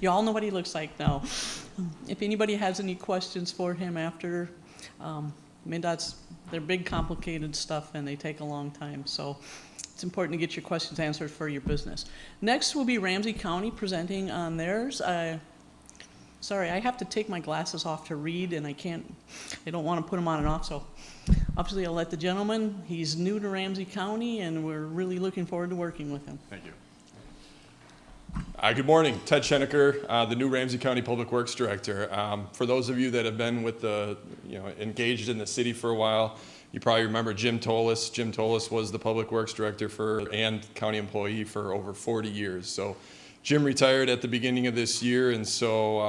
you all know what he looks like now. If anybody has any questions for him after, MnDOT's, they're big, complicated stuff, and they take a long time, so it's important to get your questions answered for your business. Next will be Ramsey County presenting on theirs. Sorry, I have to take my glasses off to read, and I don't want to put them on and off, so obviously I'll let the gentleman, he's new to Ramsey County, and we're really looking forward to working with him. Thank you. Good morning, Ted Gennaker, the new Ramsey County Public Works Director. For those of you that have been with engaged in the city for a while, you probably remember Jim Tolis. Jim Tolis was the Public Works Director and county employee for over 40 years. So Jim retired at the beginning of this year, and so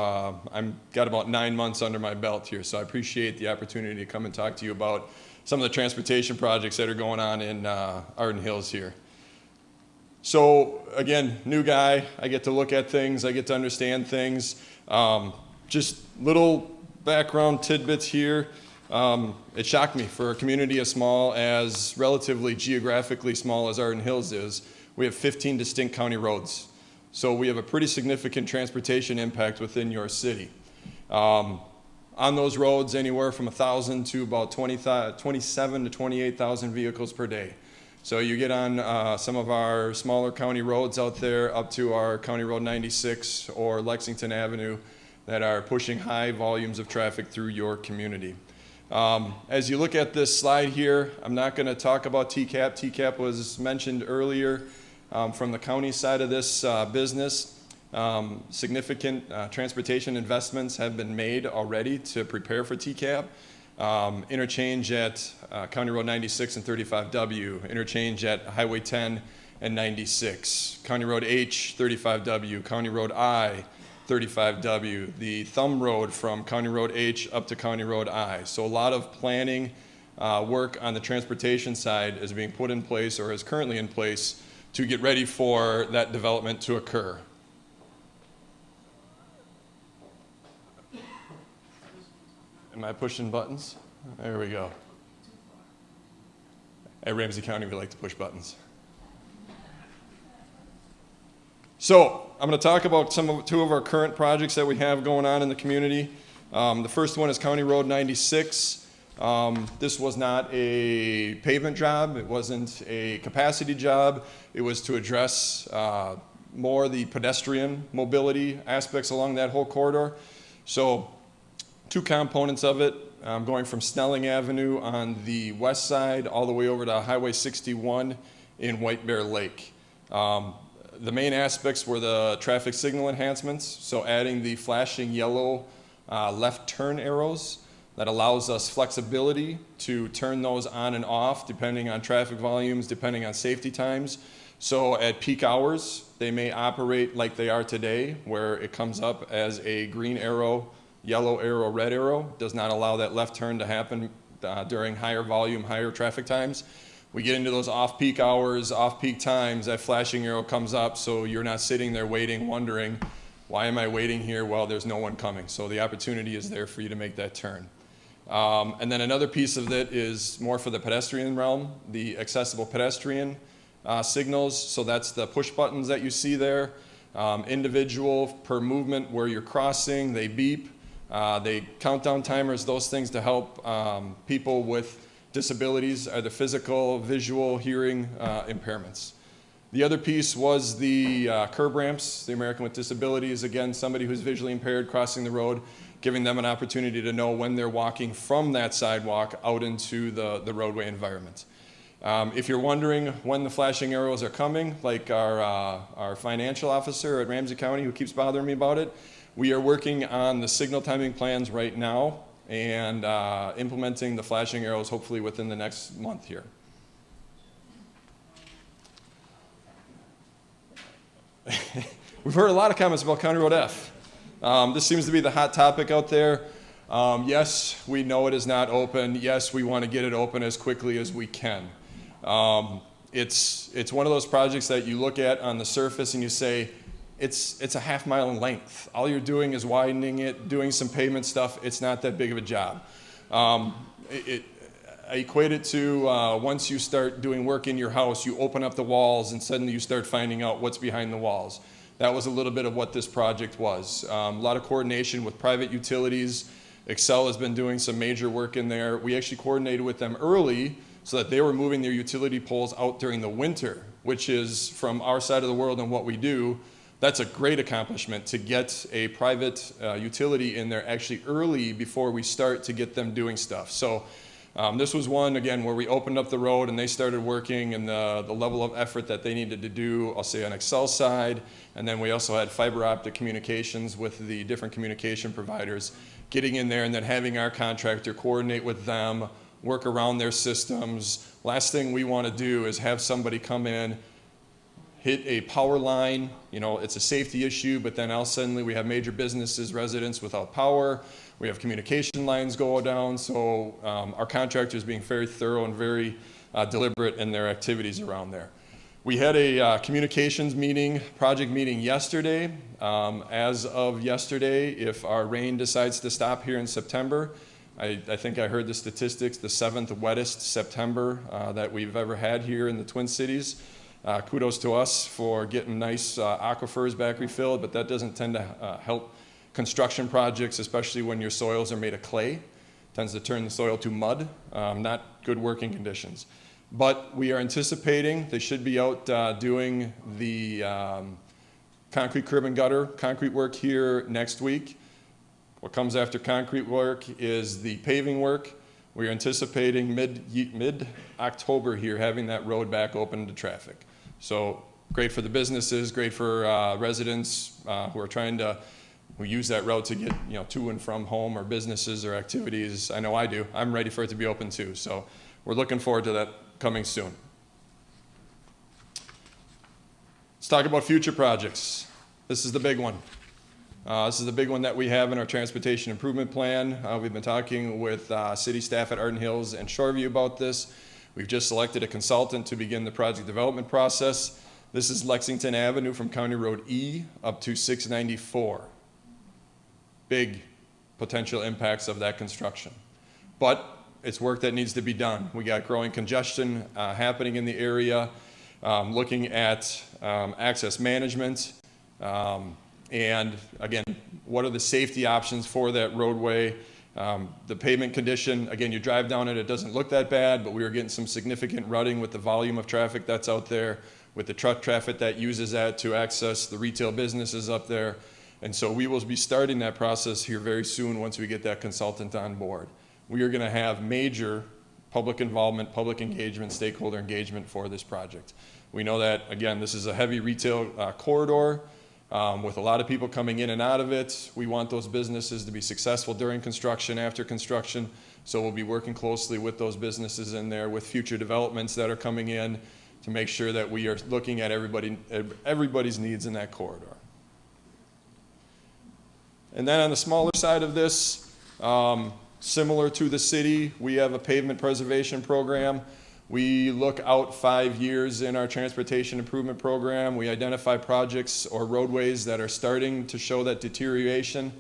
I've got about 9 months under my belt here. So I appreciate the opportunity to come and talk to you about some of the transportation projects that are going on in Arden Hills here. So again, new guy, I get to look at things, I get to understand things. Just little background tidbits here. It shocked me for a community as small as, relatively geographically small as Arden Hills is, we have 15 distinct county roads. So we have a pretty significant transportation impact within your city. On those roads, anywhere from 1,000 to about 27 to 28,000 vehicles per day. So you get on some of our smaller county roads out there up to our County Road 96 or Lexington Avenue that are pushing high volumes of traffic through your community. As you look at this slide here, I'm not going to talk about TCAAP. TCAAP was mentioned earlier. From the county side of this business, significant transportation investments have been made already to prepare for TCAAP. Interchange at County Road 96 and 35W, interchange at Highway 10 and 96, County Road H, 35W, County Road I, 35W, the thumb road from County Road H up to County Road I. So a lot of planning work on the transportation side is being put in place or is currently in place to get ready for that development to occur. Am I pushing buttons? There we go. At Ramsey County, we like to push buttons. So I'm going to talk about two of our current projects that we have going on in the community. The first one is County Road 96. This was not a pavement job. It wasn't a capacity job. It was to address more the pedestrian mobility aspects along that whole corridor. So two components of it, going from Snelling Avenue on the west side all the way over to Highway 61 in White Bear Lake. The main aspects were the traffic signal enhancements, so adding the flashing yellow left turn arrows that allows us flexibility to turn those on and off depending on traffic volumes, depending on safety times. So at peak hours, they may operate like they are today, where it comes up as a green arrow, yellow arrow, red arrow. Does not allow that left turn to happen during higher volume, higher traffic times. We get into those off-peak hours, off-peak times, that flashing arrow comes up, so you're not sitting there waiting, wondering, why am I waiting here? Well, there's no one coming. So the opportunity is there for you to make that turn. And then another piece of it is more for the pedestrian realm, the accessible pedestrian signals. So that's the push buttons that you see there. Individual per movement where you're crossing, they beep. They countdown timers, those things to help people with disabilities, either physical, visual, hearing impairments. The other piece was the curb ramps, the American with Disabilities, again, somebody who's visually impaired crossing the road, giving them an opportunity to know when they're walking from that sidewalk out into the roadway environment. If you're wondering when the flashing arrows are coming, like our financial officer at Ramsey County who keeps bothering me about it, we are working on the signal timing plans right now and implementing the flashing arrows hopefully within the next month here. We've heard a lot of comments about County Road F. This seems to be the hot topic out there. Yes, we know it is not open. Yes, we want to get it open as quickly as we can. It's one of those projects that you look at on the surface and you say, it's a half mile in length. All you're doing is widening it, doing some pavement stuff. It's not that big of a job. I equate it to once you start doing work in your house, you open up the walls and suddenly you start finding out what's behind the walls. That was a little bit of what this project was. A lot of coordination with private utilities. Excel has been doing some major work in there. We actually coordinated with them early so that they were moving their utility poles out during the winter, which is, from our side of the world and what we do, that's a great accomplishment to get a private utility in there actually early before we start to get them doing stuff. So this was one, again, where we opened up the road and they started working, and the level of effort that they needed to do, I'll say on Excel's side, and then we also had fiber optic communications with the different communication providers, getting in there and then having our contractor coordinate with them, work around their systems. Last thing we want to do is have somebody come in, hit a power line, it's a safety issue, but then all suddenly we have major businesses, residents without power. We have communication lines go down, so our contractors being very thorough and very deliberate in their activities around there. We had a communications meeting, project meeting yesterday. As of yesterday, if our rain decides to stop here in September, I think I heard the statistics, the 7th wettest September that we've ever had here in the Twin Cities. Kudos to us for getting nice aquifers back refilled, but that doesn't tend to help construction projects, especially when your soils are made of clay. It tends to turn the soil to mud, not good working conditions. But we are anticipating they should be out doing the concrete curb and gutter concrete work here next week. What comes after concrete work is the paving work. We are anticipating mid-October here having that road back open to traffic. So great for the businesses, great for residents who are trying to who use that route to get to and from home or businesses or activities. I know I do. I'm ready for it to be open too. So we're looking forward to that coming soon. Let's talk about future projects. This is the big one. This is the big one that we have in our transportation improvement plan. We've been talking with city staff at Arden Hills and Shoreview about this. We've just selected a consultant to begin the project development process. This is Lexington Avenue from County Road E up to 694. Big potential impacts of that construction. But it's work that needs to be done. We got growing congestion happening in the area, looking at access management, and again, what are the safety options for that roadway? The pavement condition, again, you drive down it, it doesn't look that bad, but we are getting some significant rutting with the volume of traffic that's out there, with the truck traffic that uses that to access the retail businesses up there. And so we will be starting that process here very soon once we get that consultant on board. We are going to have major public involvement, public engagement, stakeholder engagement for this project. We know that, again, this is a heavy retail corridor with a lot of people coming in and out of it. We want those businesses to be successful during construction, after construction. So we'll be working closely with those businesses in there, with future developments that are coming in, to make sure that we are looking at everybody's needs in that corridor. And then on the smaller side of this, similar to the city, we have a pavement preservation program. We look out 5 years in our transportation improvement program. We identify projects or roadways that are starting to show that deterioration.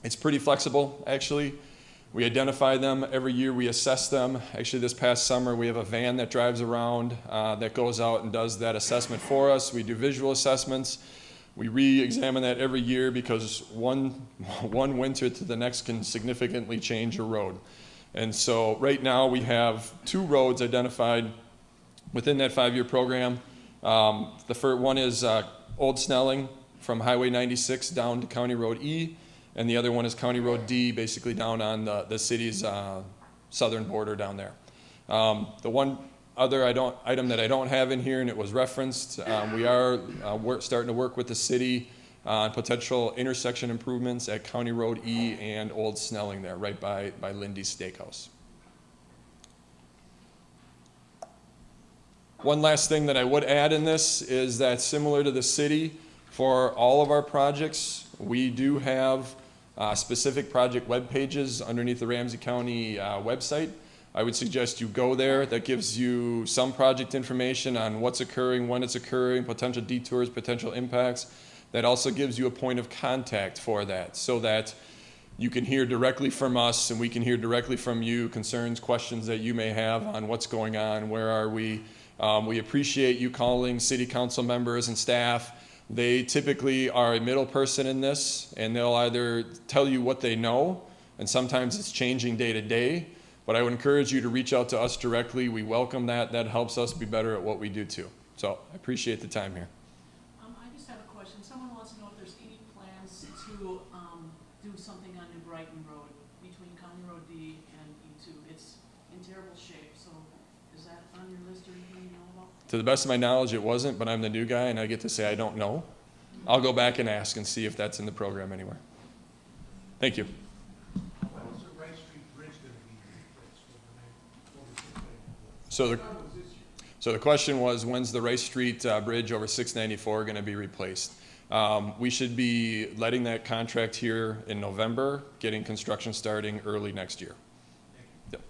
It's pretty flexible, actually. We identify them every year, we assess them. Actually, this past summer, we have a van that drives around that goes out and does that assessment for us. We do visual assessments. We re-examine that every year because one winter to the next can significantly change a road. And so right now we have 2 roads identified within that 5-year program. The first one is Old Snelling from Highway 96 down to County Road E, and the other one is County Road D, basically down on the city's southern border down there. The one other item that I don't have in here, and it was referenced, we are starting to work with the city on potential intersection improvements at County Road E and Old Snelling there, right by Lindy's Steakhouse. One last thing that I would add in this is that similar to the city, for all of our projects, we do have specific project web pages underneath the Ramsey County website. I would suggest you go there. That gives you some project information on what's occurring, when it's occurring, potential detours, potential impacts. That also gives you a point of contact for that, so that you can hear directly from us and we can hear directly from you concerns, questions that you may have on what's going on, where are we. We appreciate you calling city council members and staff. They typically are a middle person in this, and they'll either tell you what they know, and sometimes it's changing day to day, but I would encourage you to reach out to us directly. We welcome that. That helps us be better at what we do too. So I appreciate the time here. I just have a question. Someone wants to know if there's any plans to do something on New Brighton Road between County Road D and E2. It's in terrible shape, so is that on your list or anything you know about? To the best of my knowledge, it wasn't, but I'm the new guy and I get to say I don't know. I'll go back and ask and see if that's in the program anywhere. Thank you. When is the Rice Street Bridge going to be replaced? So the question was, when's the Rice Street Bridge over 694 going to be replaced? We should be letting that contract here in November, getting construction starting early next year. Yep.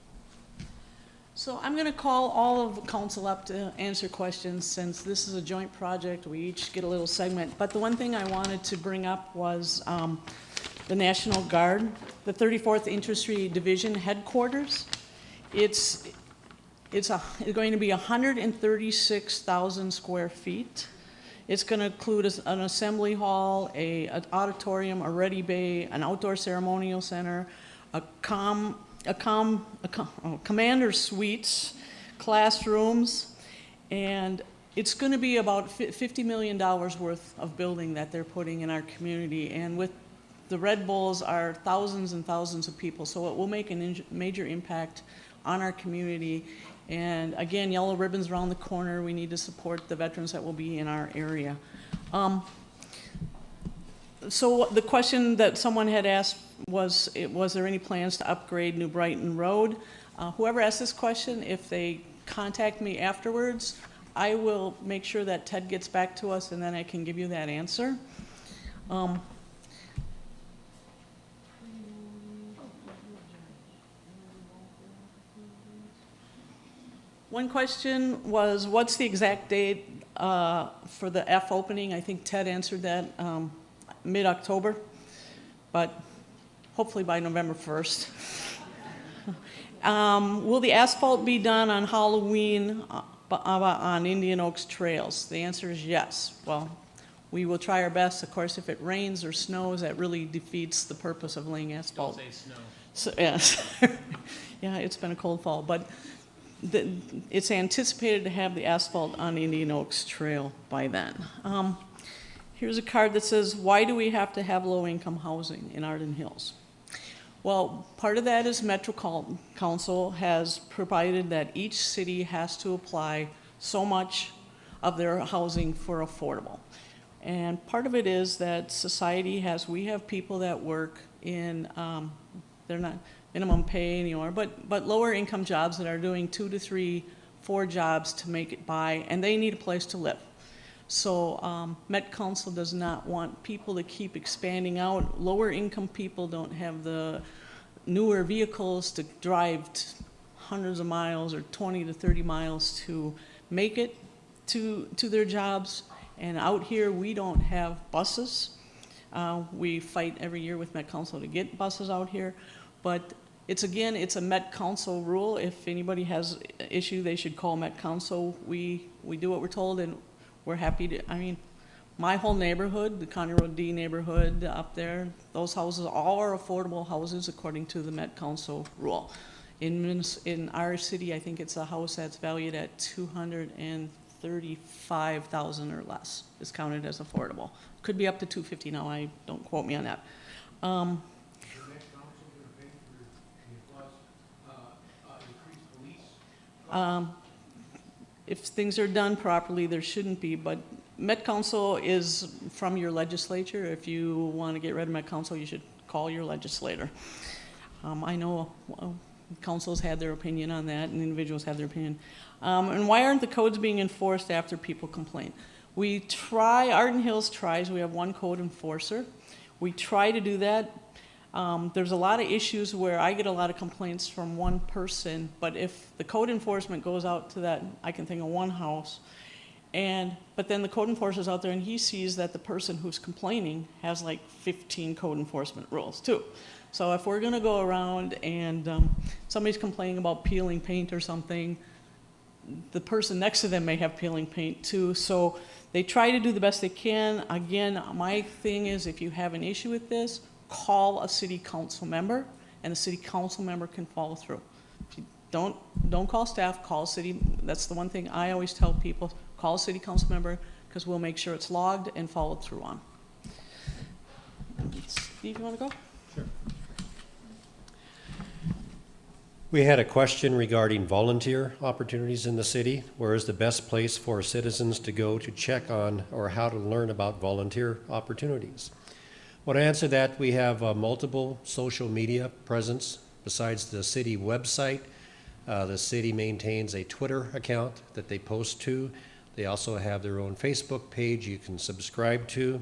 So I'm going to call all of the council up to answer questions. Since this is a joint project, we each get a little segment. But the one thing I wanted to bring up was the National Guard, the 34th Infantry Division headquarters. It's going to be 136,000 square feet. It's going to include an assembly hall, an auditorium, a ready bay, an outdoor ceremonial center, commander suites, classrooms, and it's going to be about $50 million worth of building that they're putting in our community. And with the Red Bulls are thousands and thousands of people, so it will make a major impact on our community. And again, yellow ribbons around the corner. We need to support the veterans that will be in our area. So the question that someone had asked was there any plans to upgrade New Brighton Road? Whoever asked this question, if they contact me afterwards, I will make sure that Ted gets back to us and then I can give you that answer. One question was, what's the exact date for the F opening? I think Ted answered that mid-October, but hopefully by November 1st. Will the asphalt be done on Halloween on Indian Oaks trails? The answer is yes. Well, we will try our best. Of course, if it rains or snows, that really defeats the purpose of laying asphalt. Don't say snow. So, yes. Yeah, it's been a cold fall, but it's anticipated to have the asphalt on Indian Oaks Trail by then. Here's a card that says, why do we have to have low-income housing in Arden Hills? Well, part of that is Metro Council has provided that each city has to apply so much of their housing for affordable. And part of it is that society we have people that work in, they're not minimum pay anymore, but lower income jobs that are doing 2 to 3, 4 jobs to make it by, and they need a place to live. So Met Council does not want people to keep expanding out. Lower income people don't have the newer vehicles to drive hundreds of miles or 20 to 30 miles to make it to their jobs. And out here, we don't have buses. We fight every year with Met Council to get buses out here, but it's a Met Council rule. If anybody has an issue, they should call Met Council. We do what we're told, and we're happy to. I mean, my whole neighborhood, the County Road D neighborhood up there, those houses all are affordable houses according to the Met Council rule. In our city, I think it's a house that's valued at $235,000 or less is counted as affordable. Could be up to $250 now. Don't quote me on that. If things are done properly, there shouldn't be, but Met Council is from your legislature. If you want to get rid of Met Council, you should call your legislator. I know councils had their opinion on that, and individuals had their opinion. And why aren't the codes being enforced after people complain? We try, Arden Hills tries, we have one code enforcer. We try to do that. There's a lot of issues where I get a lot of complaints from one person, but if the code enforcement goes out to that, I can think of one house, but then the code enforcer's out there and he sees that the person who's complaining has like 15 code enforcement rules too. So if we're gonna go around and somebody's complaining about peeling paint or something, the person next to them may have peeling paint too. So they try to do the best they can. Again, my thing is if you have an issue with this, call a city council member and the city council member can follow through. If you don't call staff, call city. That's the one thing I always tell people, call a city council member because we'll make sure it's logged and followed through on. Steve, you want to go? Sure. We had a question regarding volunteer opportunities in the city. Where is the best place for citizens to go to check on or how to learn about volunteer opportunities? When I answer that, we have multiple social media presence besides the city website. The city maintains a Twitter account that they post to. They also have their own Facebook page you can subscribe to.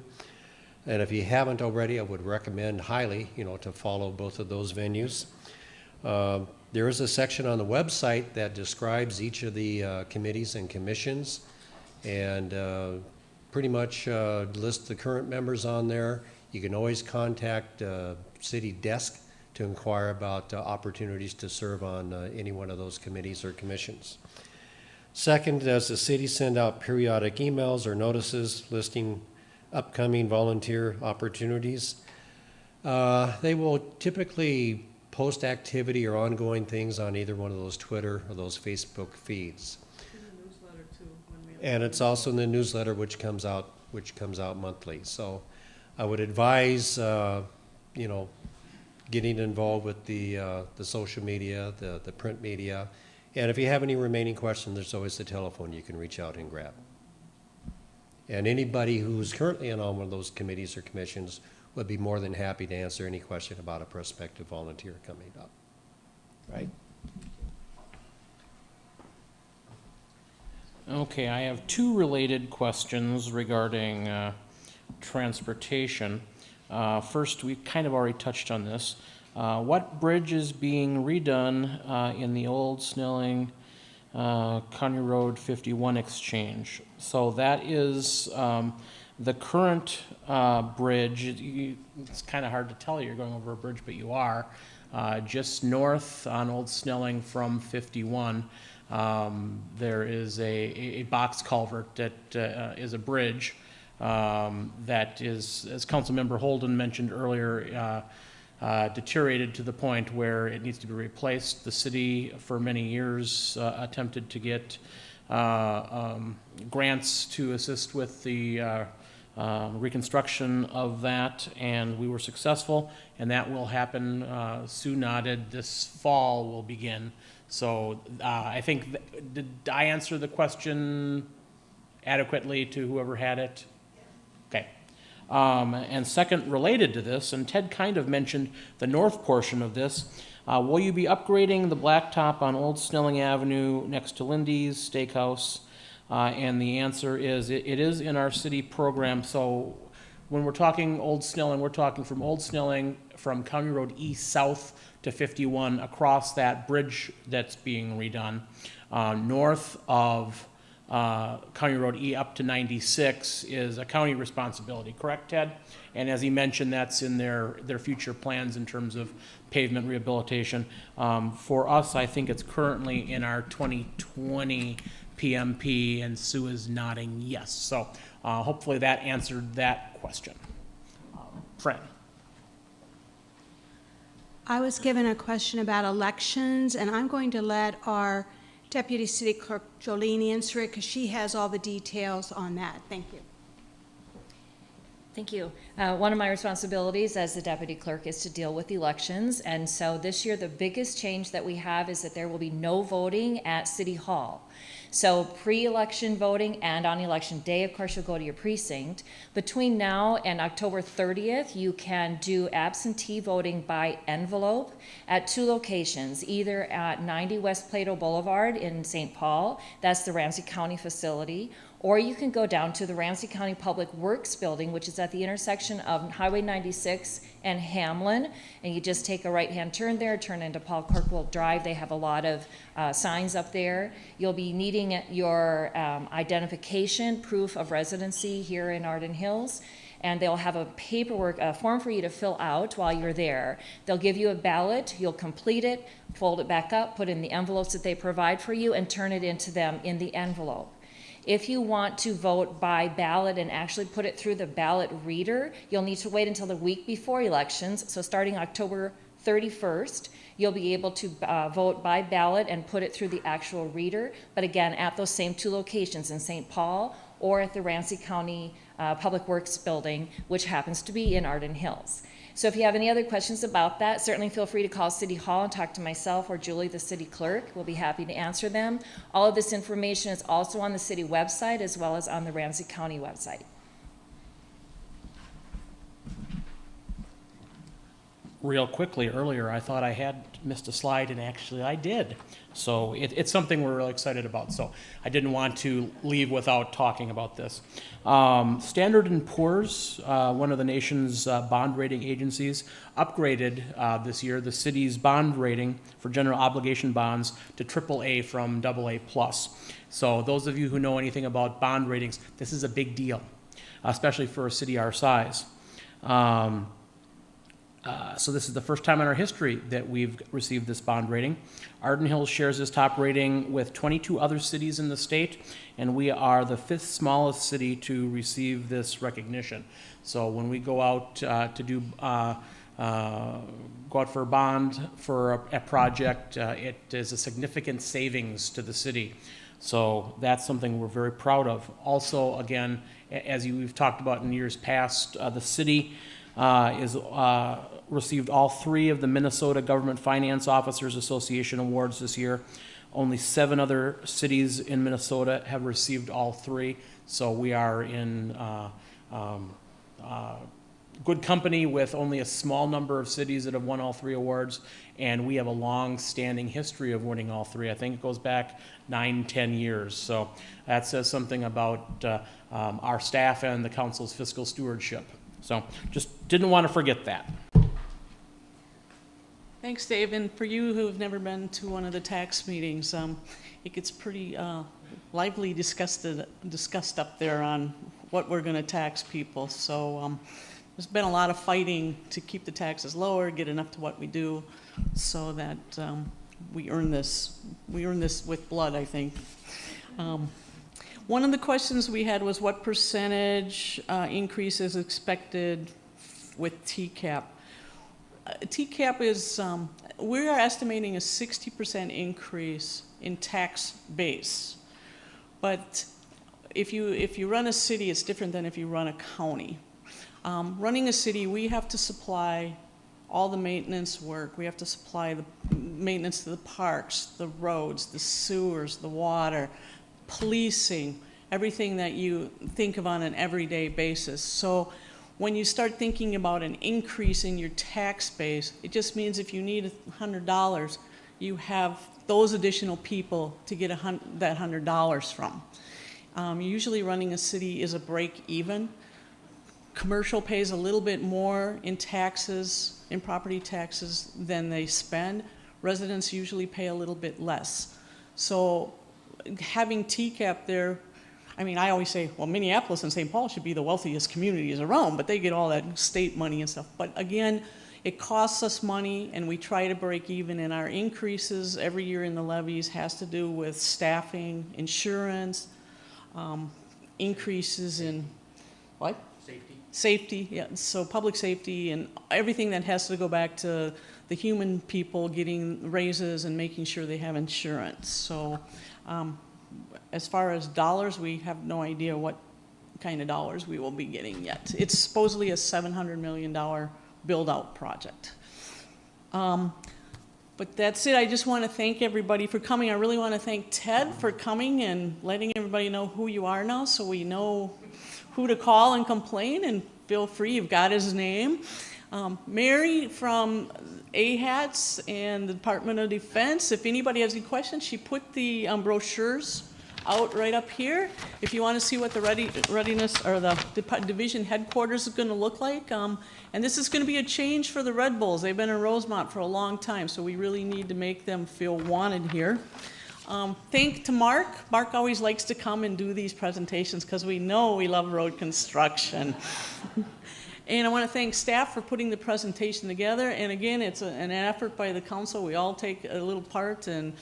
And if you haven't already, I would recommend highly, to follow both of those venues. There is a section on the website that describes each of the committees and commissions and pretty much lists the current members on there. You can always contact city desk to inquire about opportunities to serve on any one of those committees or commissions. Second, does the city send out periodic emails or notices listing upcoming volunteer opportunities? They will typically post activity or ongoing things on either one of those Twitter or those Facebook feeds. And it's also in the newsletter which comes out monthly. So I would advise getting involved with the social media, the print media. And if you have any remaining questions, there's always the telephone you can reach out and grab. And anybody who's currently on one of those committees or commissions would be more than happy to answer any question about a prospective volunteer coming up. Right? Okay, I have two related questions regarding transportation. First, we kind of already touched on this. What bridge is being redone in the old Snelling County Road 51 exchange? So that is the current bridge. It's kind of hard to tell you're going over a bridge, but you are. Just north on Old Snelling from 51, there is a box culvert that is a bridge that is, as Councilmember Holden mentioned earlier, deteriorated to the point where it needs to be replaced. The city, for many years, attempted to get grants to assist with the reconstruction of that, and we were successful, and that will happen, Sue nodded, this fall will begin. So I think, did I answer the question adequately to whoever had it? Okay. And second, related to this, and Ted kind of mentioned the north portion of this, will you be upgrading the blacktop on Old Snelling Avenue next to Lindy's Steakhouse? And the answer is, it is in our city program. So when we're talking Old Snelling, we're talking from Old Snelling, from County Road East south to 51, across that bridge that's being redone, north of County Road E up to 96 is a county responsibility, correct, Ted? And as he mentioned, that's in their future plans in terms of pavement rehabilitation. For us, I think it's currently in our 2020 PMP, and Sue is nodding yes. So hopefully that answered that question. Fran. I was given a question about elections, and I'm going to let our Deputy City Clerk Jolene answer it because she has all the details on that. Thank you. Thank you. One of my responsibilities as the deputy clerk is to deal with elections. And so this year, the biggest change that we have is that there will be no voting at City Hall. So pre-election voting and on election day, of course, you'll go to your precinct. Between now and October 30th, you can do absentee voting by envelope at 2 locations, either at 90 West Plato Boulevard in St. Paul, that's the Ramsey County facility, or you can go down to the Ramsey County Public Works Building, which is at the intersection of Highway 96 and Hamlin, and you just take a right-hand turn there, turn into Paul Kirkwell Drive. They have a lot of signs up there. You'll be needing your identification, proof of residency here in Arden Hills, and they'll have a form for you to fill out while you're there. They'll give you a ballot, you'll complete it, fold it back up, put it in the envelopes that they provide for you, and turn it into them in the envelope. If you want to vote by ballot and actually put it through the ballot reader, you'll need to wait until the week before elections. So starting October 31st, you'll be able to vote by ballot and put it through the actual reader. But again, at those same 2 locations in St. Paul or at the Ramsey County Public Works Building, which happens to be in Arden Hills. So if you have any other questions about that, certainly feel free to call City Hall and talk to myself or Julie, the city clerk. We'll be happy to answer them. All of this information is also on the city website as well as on the Ramsey County website. Real quickly, earlier, I thought I had missed a slide, and actually I did. So it's something we're really excited about. So I didn't want to leave without talking about this. Standard & Poor's, one of the nation's bond rating agencies, upgraded this year the city's bond rating for general obligation bonds to AAA from AA+. So those of you who know anything about bond ratings, this is a big deal, especially for a city our size. So this is the first time in our history that we've received this bond rating. Arden Hills shares this top rating with 22 other cities in the state, and we are the 5th smallest city to receive this recognition. So when we go out go out for a bond for a project, it is a significant savings to the city. So that's something we're very proud of. Also, again, as we've talked about in years past, the city received all 3 of the Minnesota Government Finance Officers Association awards this year. Only 7 other cities in Minnesota have received all 3, so we are in good company with only a small number of cities that have won all 3 awards, and we have a long-standing history of winning all 3. I think it goes back 9-10 years, so that says something about our staff and the council's fiscal stewardship. So just didn't want to forget that. Thanks, Dave. And for you who have never been to one of the tax meetings, it gets pretty lively discussed up there on what we're going to tax people. So there's been a lot of fighting to keep the taxes lower, get enough to what we do, so that we earn this. We earn this with blood, I think. One of the questions we had was what percentage increase is expected with TCAAP. TCAAP is, we are estimating a 60% increase in tax base. But if you run a city, it's different than if you run a county. Running a city, we have to supply all the maintenance work. We have to supply the maintenance to the parks, the roads, the sewers, the water, policing, everything that you think of on an everyday basis. So when you start thinking about an increase in your tax base, it just means if you need $100, you have those additional people to get that $100 from. Usually running a city is a break even. Commercial pays a little bit more in taxes, in property taxes, than they spend. Residents usually pay a little bit less. So having TCAAP there, I mean, I always say, well, Minneapolis and St. Paul should be the wealthiest communities around, but they get all that state money and stuff. But again, it costs us money, and we try to break even, and our increases every year in the levies has to do with staffing, insurance, increases in, what? Safety, yeah, so public safety and everything that has to go back to the human people getting raises and making sure they have insurance. So as far as dollars, we have no idea what kind of dollars we will be getting yet. It's supposedly a $700 million build-out project. But that's it. I just want to thank everybody for coming. I really want to thank Ted for coming and letting everybody know who you are now, so we know who to call and complain, and feel free, you've got his name. Mary from AHATS and the Department of Defense, if anybody has any questions, she put the brochures out right up here. If you want to see what the readiness or the division headquarters is going to look like. And this is going to be a change for the Red Bulls. They've been in Rosemont for a long time, so we really need to make them feel wanted here. Thank to Mark. Mark always likes to come and do these presentations because we know we love road construction. And I want to thank staff for putting the presentation together. And again, it's an effort by the council. We all take a little part and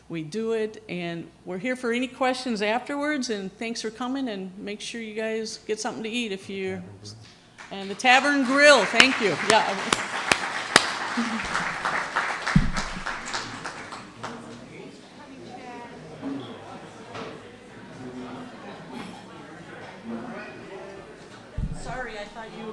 we do it. And we're here for any questions afterwards. And thanks for coming, and make sure you guys get something to eat if you're. And the Tavern Grill, thank you. Yeah. Sorry, I thought you